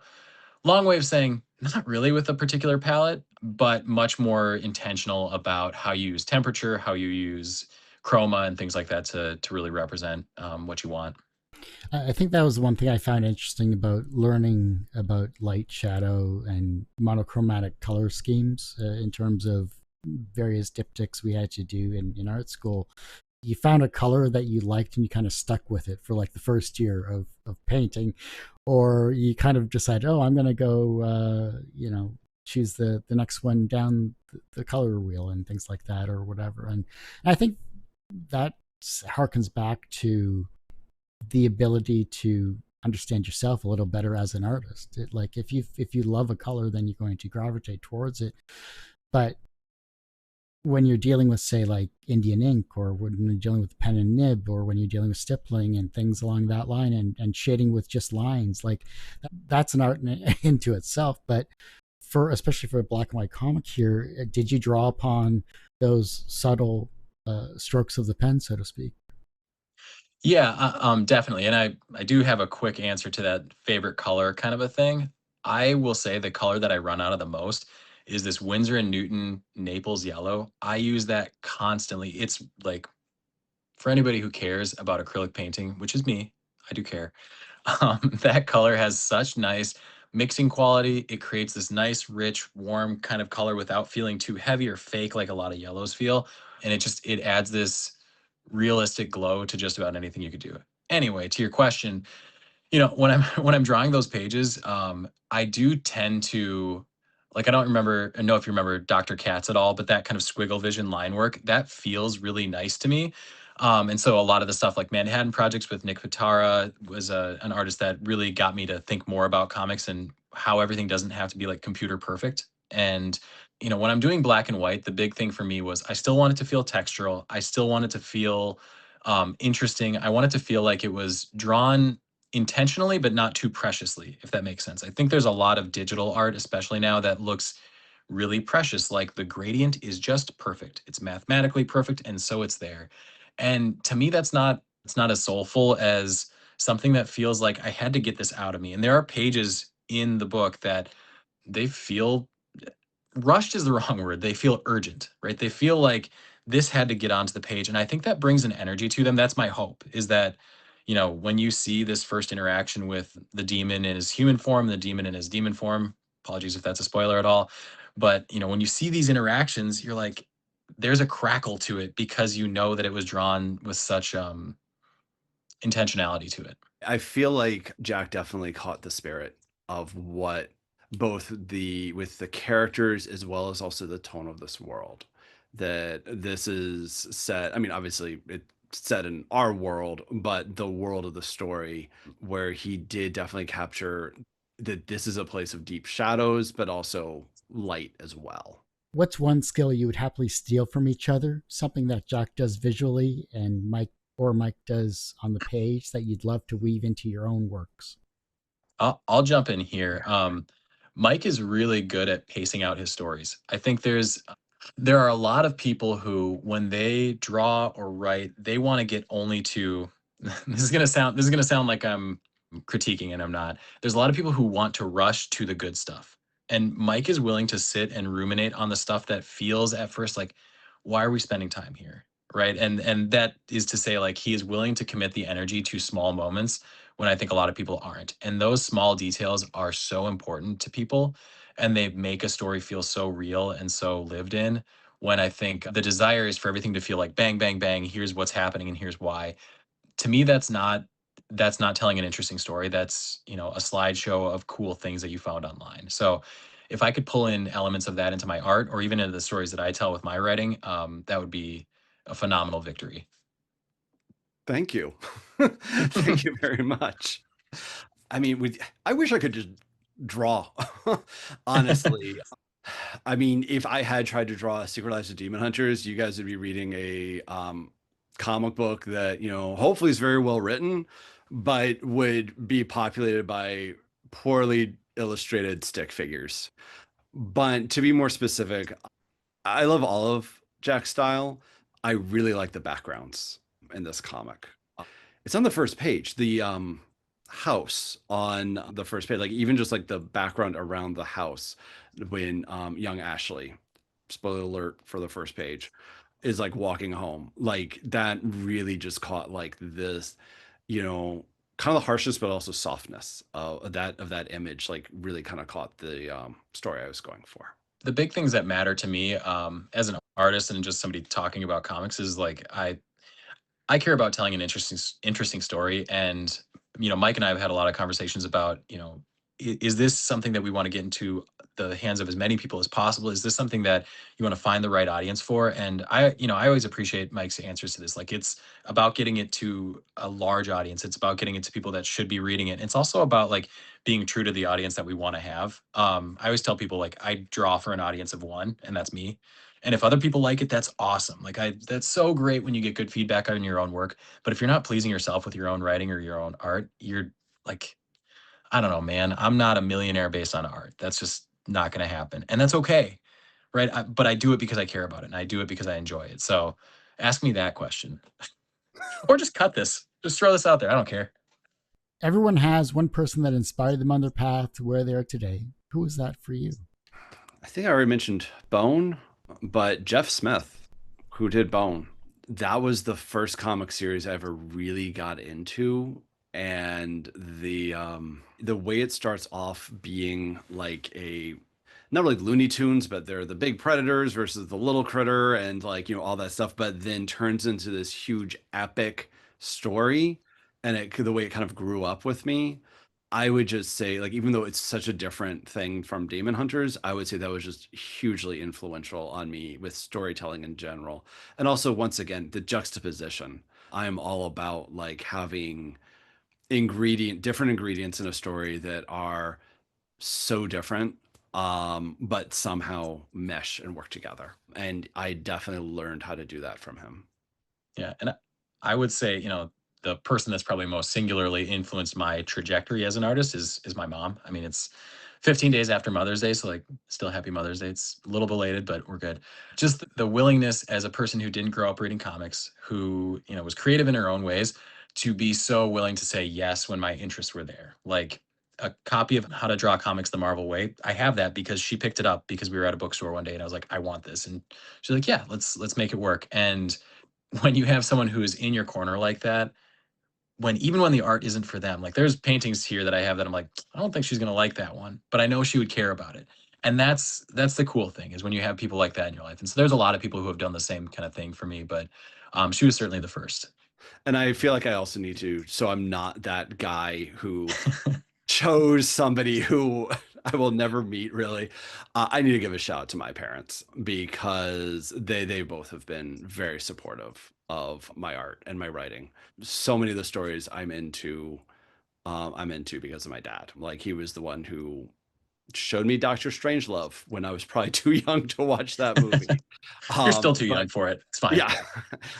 long way of saying not really with a particular palette, but much more intentional about how you use temperature, how you use chroma and things like that to really represent what you want. I think that was one thing I found interesting about learning about light, shadow, and monochromatic color schemes in terms of various diptychs we had to do in art school. You found a color that you liked and you kind of stuck with it for like the first year of painting, or you kind of decide, oh, I'm going to go, choose the next one down the color wheel and things like that or whatever. And I think that harkens back to the ability to understand yourself a little better as an artist. Like if you love a color, then you're going to gravitate towards it. But when you're dealing with, say, like Indian ink, or when you're dealing with pen and nib, or when you're dealing with stippling and things along that line, and shading with just lines, like that's an art into itself. But especially for a black and white comic here, did you draw upon those subtle strokes of the pen, so to speak? Yeah, definitely. And I do have a quick answer to that favorite color kind of a thing. I will say the color that I run out of the most is this Winsor and Newton Naples yellow. I use that constantly. It's like, for anybody who cares about acrylic painting, which is me, I do care. That color has such nice mixing quality. It creates this nice, rich, warm kind of color without feeling too heavy or fake like a lot of yellows feel. And it adds this realistic glow to just about anything you could do. Anyway, to your question, when I'm when I'm drawing those pages, I do tend to, like, I don't remember I know if you remember Dr. Katz at all, but that kind of squiggle vision line work, that feels really nice to me. And so a lot of the stuff like Manhattan Projects with Nick Pitara was an artist that really got me to think more about comics and how everything doesn't have to be like computer perfect. And when I'm doing black and white, the big thing for me was I still want it to feel textural. I still want it to feel interesting. I want it to feel like it was drawn intentionally, but not too preciously, if that makes sense. I think there's a lot of digital art, especially now, that looks really precious. Like the gradient is just perfect. It's mathematically perfect, and so it's there. And to me, it's not as soulful as something that feels like I had to get this out of me. And there are pages in the book that they feel rushed is the wrong word. They feel urgent, right? They feel like this had to get onto the page. And I think that brings an energy to them. That's my hope, is that, when you see this first interaction with the demon in his human form, the demon in his demon form, apologies if that's a spoiler at all. But, when you see these interactions, you're like, there's a crackle to it because you know that it was drawn with such intentionality to it. I feel like Jack definitely caught the spirit of what both with the characters as well as also the tone of this world. That this is set, I mean, obviously it's set in our world, but the world of the story, where he did definitely capture that this is a place of deep shadows, but also light as well. What's one skill you would happily steal from each other? Something that Jock does visually and Mike or Mike does on the page that you'd love to weave into your own works? I'll jump in here. Mike is really good at pacing out his stories. I think there are a lot of people who, when they draw or write, they want to get only to. This is gonna sound like I'm critiquing, and I'm not. There's a lot of people who want to rush to the good stuff, and Mike is willing to sit and ruminate on the stuff that feels at first like, why are we spending time here, right? And that is to say, like, he is willing to commit the energy to small moments when I think a lot of people aren't. And those small details are so important to people, and they make a story feel so real and so lived in. When I think the desire is for everything to feel like bang, bang, bang, here's what's happening and here's why. To me, that's not telling an interesting story. That's, a slideshow of cool things that you found online. So if I could pull in elements of that into my art or even into the stories that I tell with my writing, that would be a phenomenal victory. Thank you. Thank you very much. I mean, I wish I could just draw, honestly. I mean, if I had tried to draw Secret Lives of Demon Hunters, you guys would be reading a comic book that, hopefully is very well written, but would be populated by poorly illustrated stick figures. But to be more specific, I love all of Jack's style. I really like the backgrounds in this comic. It's on the first page. The house on the first page, like even just like the background around the house when young Ashley, spoiler alert for the first page, is like walking home. Like that really just caught like this, kind of the harshness but also softness of that image, like really kind of caught the story I was going for. The big things that matter to me, as an artist and just somebody talking about comics, is like I care about telling an interesting story. And Mike and I have had a lot of conversations about, is this something that we want to get into the hands of as many people as possible? Is this something that you want to find the right audience for? And I always appreciate Mike's answers to this. Like, it's about getting it to a large audience. It's about getting it to people that should be reading it. It's also about like being true to the audience that we want to have. I always tell people, like, I draw for an audience of one, and that's me. And if other people like it, that's awesome. Like, that's so great when you get good feedback on your own work. But if you're not pleasing yourself with your own writing or your own art, you're like, I don't know, man. I'm not a millionaire based on art. That's just not going to happen. And that's okay. Right. But I do it because I care about it, and I do it because I enjoy it. So ask me that question or just cut this. Just throw this out there. I don't care. Everyone has one person that inspired them on their path to where they are today. Who was that for you? I think I already mentioned Bone, but Jeff Smith, who did Bone, that was the first comic series I ever really got into. And the way it starts off being like a not really Looney Tunes, but they're the big predators versus the little critter and like, all that stuff, but then turns into this huge epic story. And the way it kind of grew up with me, I would just say, like, even though it's such a different thing from Demon Hunters, I would say that was just hugely influential on me with storytelling in general. And also, once again, the juxtaposition. I am all about like having different ingredients in a story that are so different, but somehow mesh and work together. And I definitely learned how to do that from him. Yeah. And I would say, the person that's probably most singularly influenced my trajectory as an artist is my mom. I mean, it's 15 days after Mother's Day, so like, still happy Mother's Day. It's a little belated, but we're good. Just the willingness as a person who didn't grow up reading comics, who, was creative in her own ways, to be so willing to say yes when my interests were there. Like, a copy of How to Draw Comics the Marvel Way, I have that because she picked it up because we were at a bookstore one day and I was like, I want this. And she's like, yeah, let's make it work. And when you have someone who is in your corner like that, even when the art isn't for them, like, there's paintings here that I have that I'm like, I don't think she's gonna like that one, but I know she would care about it. And that's the cool thing, is when you have people like that in your life. And so there's a lot of people who have done the same kind of thing for me, but she was certainly the first. And I feel like I also need to, so I'm not that guy who chose somebody who I will never meet really. I need to give a shout out to my parents because they both have been very supportive of my art and my writing. So many of the stories I'm into because of my dad. Like, he was the one who showed me Dr. Strangelove when I was probably too young to watch that movie. You're still too But young for it. It's fine. yeah,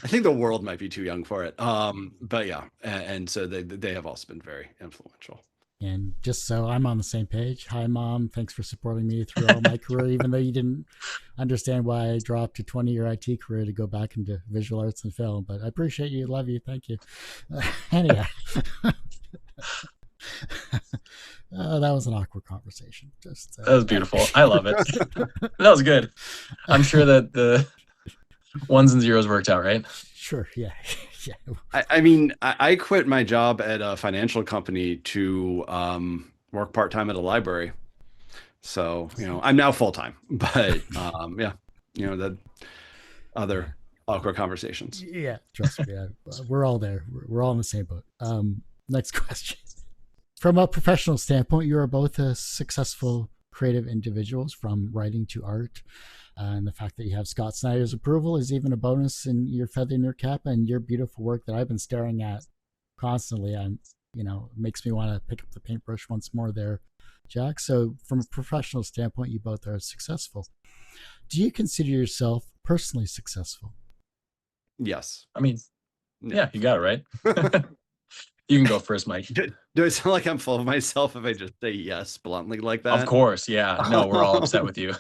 I think the world might be too young for it. But yeah, and so they have also been very influential. And just so I'm on the same page, hi, Mom. Thanks for supporting me through all my career, even though you didn't understand why I dropped a 20-year IT career to go back into visual arts and film. But I appreciate you. Love you. Thank you. Anyway. That was an awkward conversation. That was beautiful. I love it. That was good. I'm sure that the ones and zeros worked out, right? Sure. Yeah. Yeah. I mean, I quit my job at a financial company to work part-time at a library. So, I'm now full-time, but yeah, the other awkward conversations. Yeah. Trust me. We're all there. We're all in the same boat. Next question. From a professional standpoint, you are both successful creative individuals, from writing to art. And the fact that you have Scott Snyder's approval is even a bonus in your feather in your cap, and your beautiful work that I've been staring at constantly. Makes me want to pick up the paintbrush once more there, Jack. So from a professional standpoint, you both are successful. Do you consider yourself personally successful? Yes. I mean, yeah, you got it right. You can go first, Mike. Do I sound like I'm full of myself if I just say yes bluntly like that? Of course, yeah. No, we're all upset with you.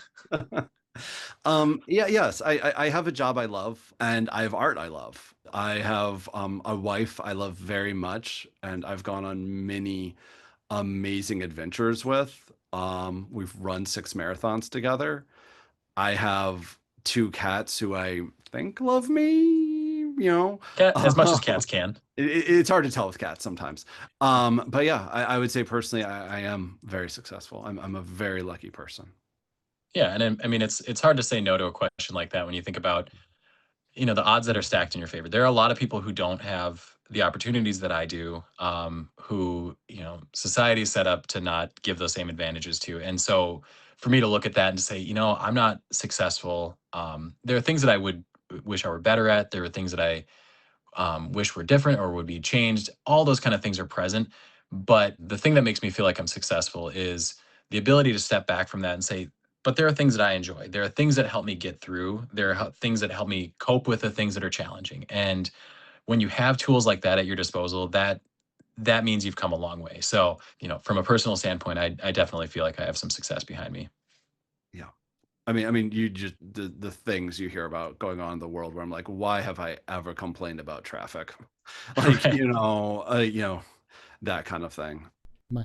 Yes. I have a job I love, and I have art I love. I have a wife I love very much, and I've gone on many amazing adventures with. We've run 6 marathons together. I have 2 cats who I think love me, As much as cats can. It's hard to tell with cats sometimes. But yeah, I would say personally, I am very successful. I'm a very lucky person. Yeah, and I mean, it's hard to say no to a question like that when you think about, the odds that are stacked in your favor. There are a lot of people who don't have the opportunities that I do, who, society is set up to not give those same advantages to. And so for me to look at that and to say, I'm not successful. There are things that I would wish I were better at. There are things that I wish were different or would be changed. All those kind of things are present. But the thing that makes me feel like I'm successful is the ability to step back from that and say, but there are things that I enjoy. There are things that help me get through. There are things that help me cope with the things that are challenging. And when you have tools like that at your disposal, that means you've come a long way. So, from a personal standpoint, I definitely feel like I have some success behind me. Yeah. I mean, you just the things you hear about going on in the world where I'm like, why have I ever complained about traffic? Like, Right. That kind of thing.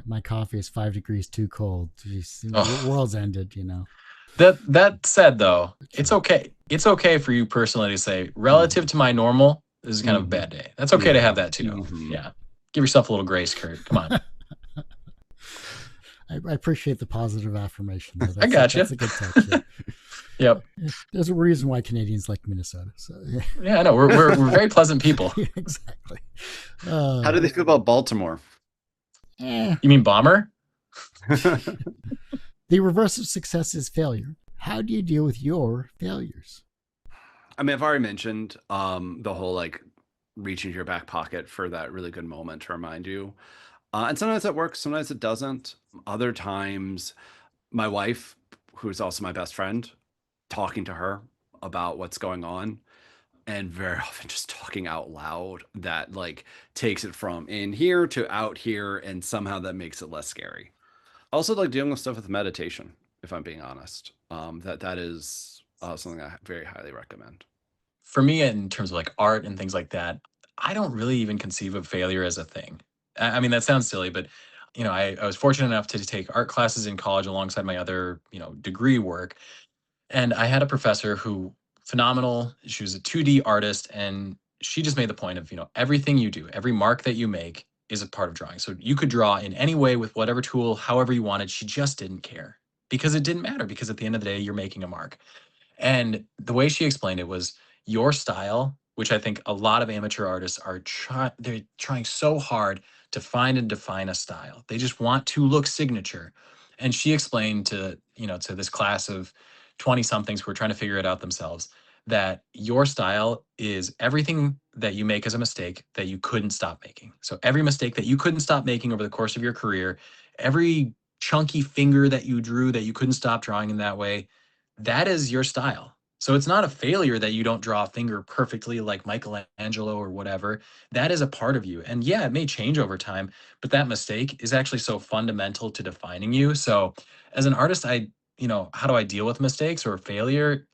My coffee is 5 degrees too cold. Jeez, the world's ended, That said, though, it's okay. It's okay for you personally to say, relative to my normal, this is kind of a bad day. That's okay to have that too. Yeah. Give yourself a little grace, Kurt. Come on. I appreciate the positive affirmation. I got you. That's a good touch. Yeah. Yep. There's a reason why Canadians like Minnesota. So yeah, I know. We're very pleasant people. Yeah, exactly. How do they feel about Baltimore? You mean Bomber? The reverse of success is failure. How do you deal with your failures? I mean, I've already mentioned the whole reaching to your back pocket for that really good moment to remind you. And sometimes that works, sometimes it doesn't. Other times, my wife, who is also my best friend, talking to her about what's going on, and very often just talking out loud, that takes it from in here to out here, and somehow that makes it less scary. Also, dealing with stuff with meditation, if I'm being honest. That is something I very highly recommend. For me, in terms of art and things like that, I don't really even conceive of failure as a thing. I mean, that sounds silly, but I was fortunate enough to take art classes in college alongside my other, degree work. And I had a professor who, phenomenal. She was a 2D artist, and she just made the point of, everything you do, every mark that you make is a part of drawing. So you could draw in any way with whatever tool, however you wanted. She just didn't care because it didn't matter, because at the end of the day, you're making a mark. And the way she explained it was, your style, which I think a lot of amateur artists are they're trying so hard to find and define a style. They just want to look signature. And she explained to this class of 20 somethings who are trying to figure it out themselves, that your style is everything that you make as a mistake that you couldn't stop making. So every mistake that you couldn't stop making over the course of your career, every chunky finger that you drew that you couldn't stop drawing in that way, that is your style. So it's not a failure that you don't draw a finger perfectly like Michelangelo or whatever. That is a part of you. And yeah, it may change over time, but that mistake is actually so fundamental to defining you. So as an artist, how do I deal with mistakes or failure?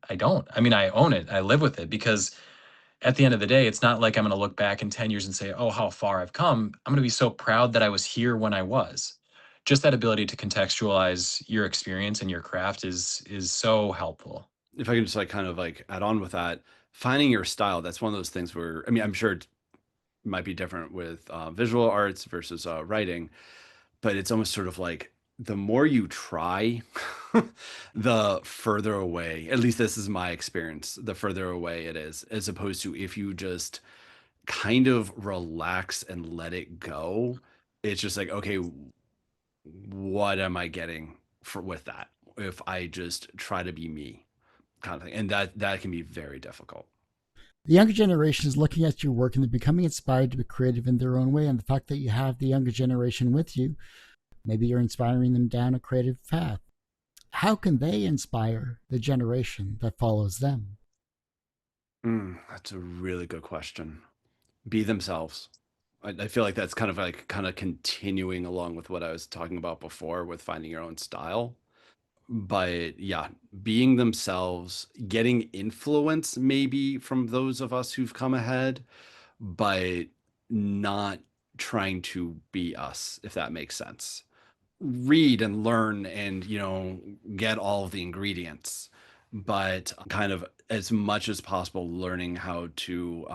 I don't. I mean, I own it. I live with it because at the end of the day, it's not like I'm going to look back in 10 years and say, oh, how far I've come. I'm going to be so proud that I was here when I was. Just that ability to contextualize your experience and your craft is so helpful. If I can just like kind of like add on with that, finding your style, that's one of those things where, I mean, I'm sure it might be different with visual arts versus writing, but it's almost sort of like the more you try, the further away, at least this is my experience, the further away it is, as opposed to if you just kind of relax and let it go, it's just like, okay, what am I getting with that if I just try to be me, kind of thing, and that can be very difficult. The younger generation is looking at your work and they're becoming inspired to be creative in their own way. And the fact that you have the younger generation with you, maybe you're inspiring them down a creative path. How can they inspire the generation that follows them? That's a really good question. Be themselves. I feel like that's kind of continuing along with what I was talking about before with finding your own style. But yeah, being themselves, getting influence maybe from those of us who've come ahead, but not trying to be us, if that makes sense. Read and learn and, get all of the ingredients, but kind of as much as possible learning how to,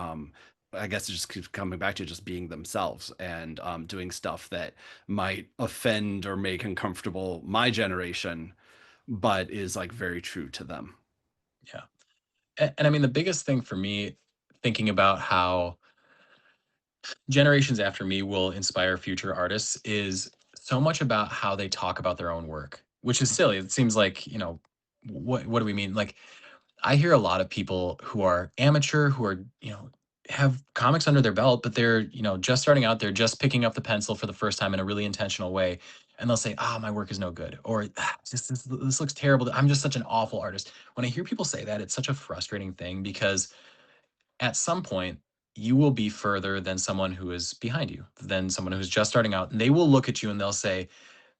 I guess it just keeps coming back to just being themselves and doing stuff that might offend or make uncomfortable my generation, but is like very true to them. Yeah. And I mean, the biggest thing for me, thinking about how generations after me will inspire future artists, is so much about how they talk about their own work, which is silly. It seems like, what do we mean? Like, I hear a lot of people who are amateur, who are, have comics under their belt, but they're, just starting out, they're just picking up the pencil for the first time in a really intentional way. And they'll say, my work is no good. Or this looks terrible. I'm just such an awful artist. When I hear people say that, it's such a frustrating thing because at some point, you will be further than someone who is behind you, than someone who's just starting out. And they will look at you and they'll say,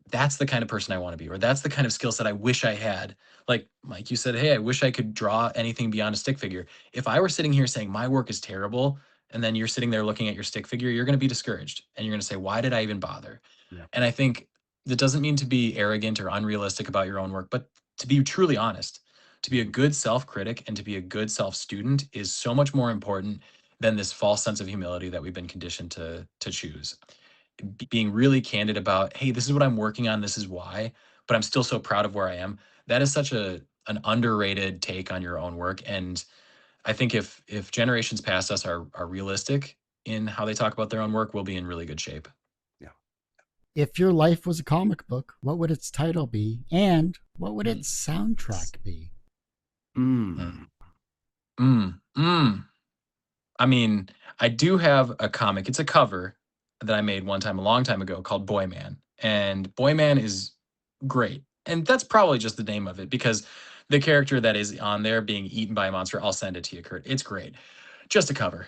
that's the kind of person I want to be, or that's the kind of skill set I wish I had. Like Mike, you said, hey, I wish I could draw anything beyond a stick figure. If I were sitting here saying my work is terrible, and then you're sitting there looking at your stick figure, you're going to be discouraged and you're going to say, why did I even bother? Yeah. And I think that doesn't mean to be arrogant or unrealistic about your own work, but to be truly honest. To be a good self-critic and to be a good self-student is so much more important than this false sense of humility that we've been conditioned to choose. Being really candid about, hey, this is what I'm working on, this is why, but I'm still so proud of where I am. That is such an underrated take on your own work. And I think if generations past us are realistic in how they talk about their own work, we'll be in really good shape. Yeah. If your life was a comic book, what would its title be? And what would its soundtrack be? I mean, I do have a comic. It's a cover that I made one time, a long time ago, called Boy Man. And Boy Man is great. And that's probably just the name of it because the character that is on there being eaten by a monster, I'll send it to you, Kurt. It's great. Just a cover.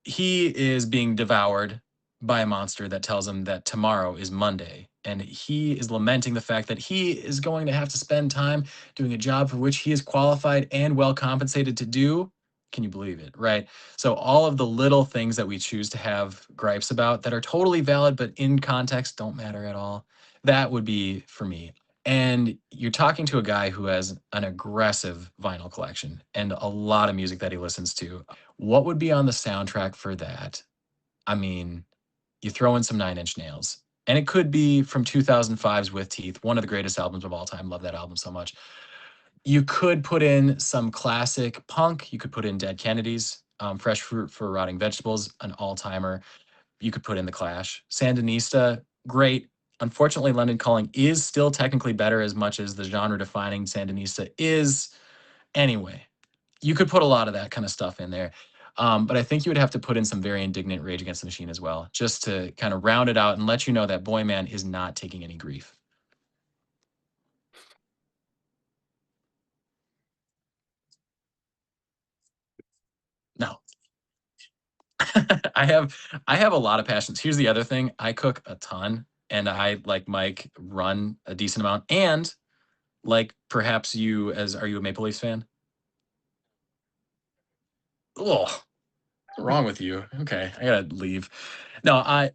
He is being devoured by a monster that tells him that tomorrow is Monday. And he is lamenting the fact that he is going to have to spend time doing a job for which he is qualified and well compensated to do. Can you believe it? Right. So all of the little things that we choose to have gripes about that are totally valid, but in context don't matter at all. That would be for me. And you're talking to a guy who has an aggressive vinyl collection and a lot of music that he listens to. What would be on the soundtrack for that? I mean, you throw in some Nine Inch Nails. And it could be from 2005's With Teeth, one of the greatest albums of all time. Love that album so much. You could put in some classic punk. You could put in Dead Kennedys, Fresh Fruit for Rotting Vegetables, an all-timer. You could put in The Clash. Sandinista, great. Unfortunately, London Calling is still technically better as much as the genre-defining Sandinista is. Anyway, you could put a lot of that kind of stuff in there. But I think you would have to put in some very indignant Rage Against the Machine as well, just to kind of round it out and let you know that Boy Man is not taking any grief. No. I have a lot of passions. Here's the other thing. I cook a ton, and I, like Mike, run a decent amount. And like perhaps are you a Maple Leafs fan? Oh, what's wrong with you? Okay, I gotta leave. No,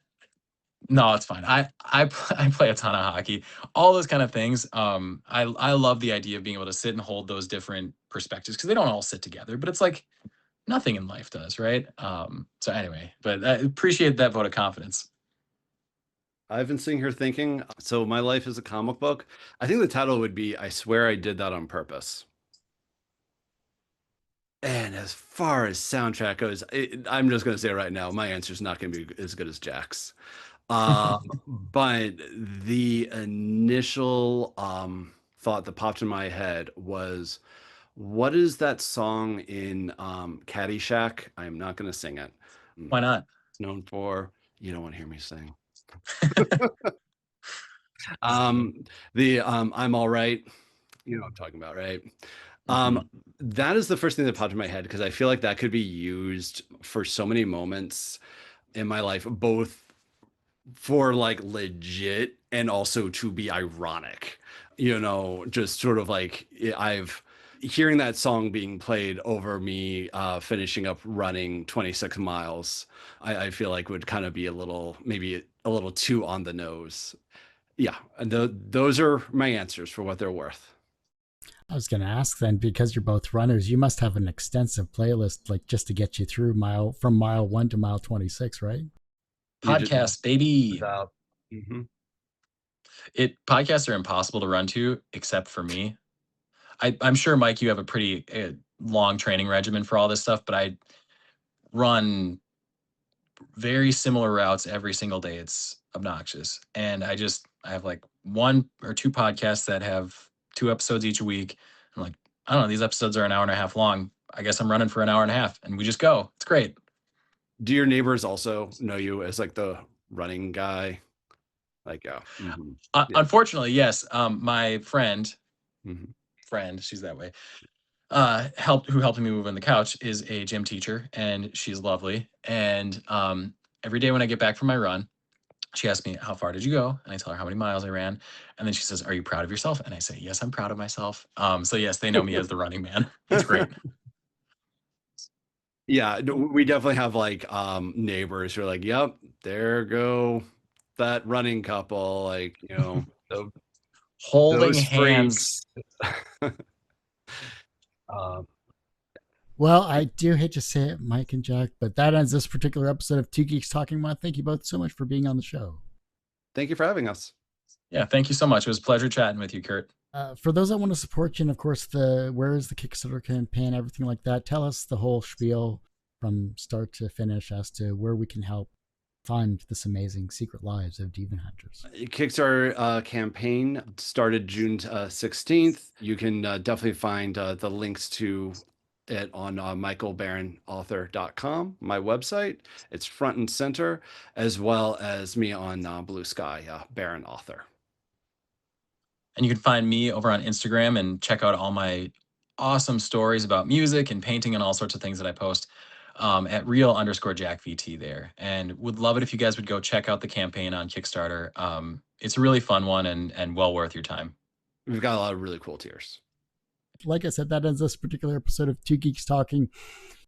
no, it's fine. I play a ton of hockey, all those kind of things. I love the idea of being able to sit and hold those different perspectives because they don't all sit together, but it's like nothing in life does, right? So anyway, but I appreciate that vote of confidence. I've been sitting here thinking, so my life is a comic book. I think the title would be I Swear I Did That on Purpose. And as far as soundtrack goes, I'm just going to say right now, my answer is not going to be as good as Jack's. But the initial thought that popped in my head was, what is that song in Caddyshack? I am not going to sing it. Why not? It's known for, you don't want to hear me sing. I'm all right. You know what I'm talking about, right? That is the first thing that popped in my head because I feel like that could be used for so many moments in my life, both for like legit and also to be ironic. You know, just sort of like I've hearing that song being played over me finishing up running 26 miles, I feel like would kind of be maybe a little too on the nose. Yeah, and those are my answers for what they're worth. I was going to ask then, because you're both runners, you must have an extensive playlist, like just to get you through from mile 1 to mile 26, right? Podcast, baby. Podcasts are impossible to run to, except for me. I'm sure, Mike, you have a pretty long training regimen for all this stuff, but I run very similar routes every single day. It's obnoxious. And I have like 1 or 2 podcasts that have 2 episodes each a week. I'm like, I don't know, these episodes are an hour and a half long. I guess I'm running for an hour and a half, and we just go. It's great. Do your neighbors also know you as like the running guy? Like, yeah. Unfortunately, yes. My friend, she's that way, who helped me move on the couch, is a gym teacher, and she's lovely. And every day when I get back from my run, she asks me, how far did you go? And I tell her how many miles I ran. And then she says, are you proud of yourself? And I say, yes, I'm proud of myself. So yes, they know me as the running man. It's great. Yeah, we definitely have like neighbors who are like, yep, there go that running couple, like, you know, holding hands. Well, I do hate to say it, Mike and Jack, but that ends this particular episode of Two Geeks Talking. Thank you both so much for being on the show. Thank you for having us. Yeah, thank you so much. It was a pleasure chatting with you, Kurt. For those that want to support you, and of course, where is the Kickstarter campaign, everything like that, tell us the whole spiel from start to finish as to where we can help fund this amazing Secret Lives of Demon Hunters. Kickstarter campaign started June 16th. You can definitely find the links to it on michaelbarronauthor.com, my website. It's front and center, as well as me on Blue Sky, Barron Author. And you can find me over on Instagram and check out all my awesome stories about music and painting and all sorts of things that I post at real_JackVT there. And would love it if you guys would go check out the campaign on Kickstarter. It's a really fun one and well worth your time. We've got a lot of really cool tiers. Like I said, that ends this particular episode of Two Geeks Talking.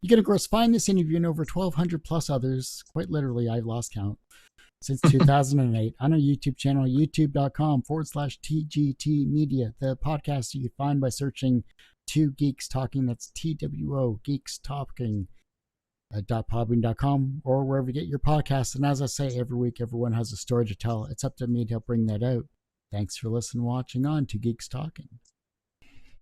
You can, of course, find this interview and over 1,200 plus others, quite literally, I've lost count, since 2008 on our YouTube channel, youtube.com/TGT Media. The podcast you can find by searching Two Geeks Talking. That's TWO, Geeks Talking. .podbean.com or wherever you get your podcasts. And as I say every week, everyone has a story to tell. It's up to me to help bring that out. Thanks for listening and watching on Two Geeks Talking.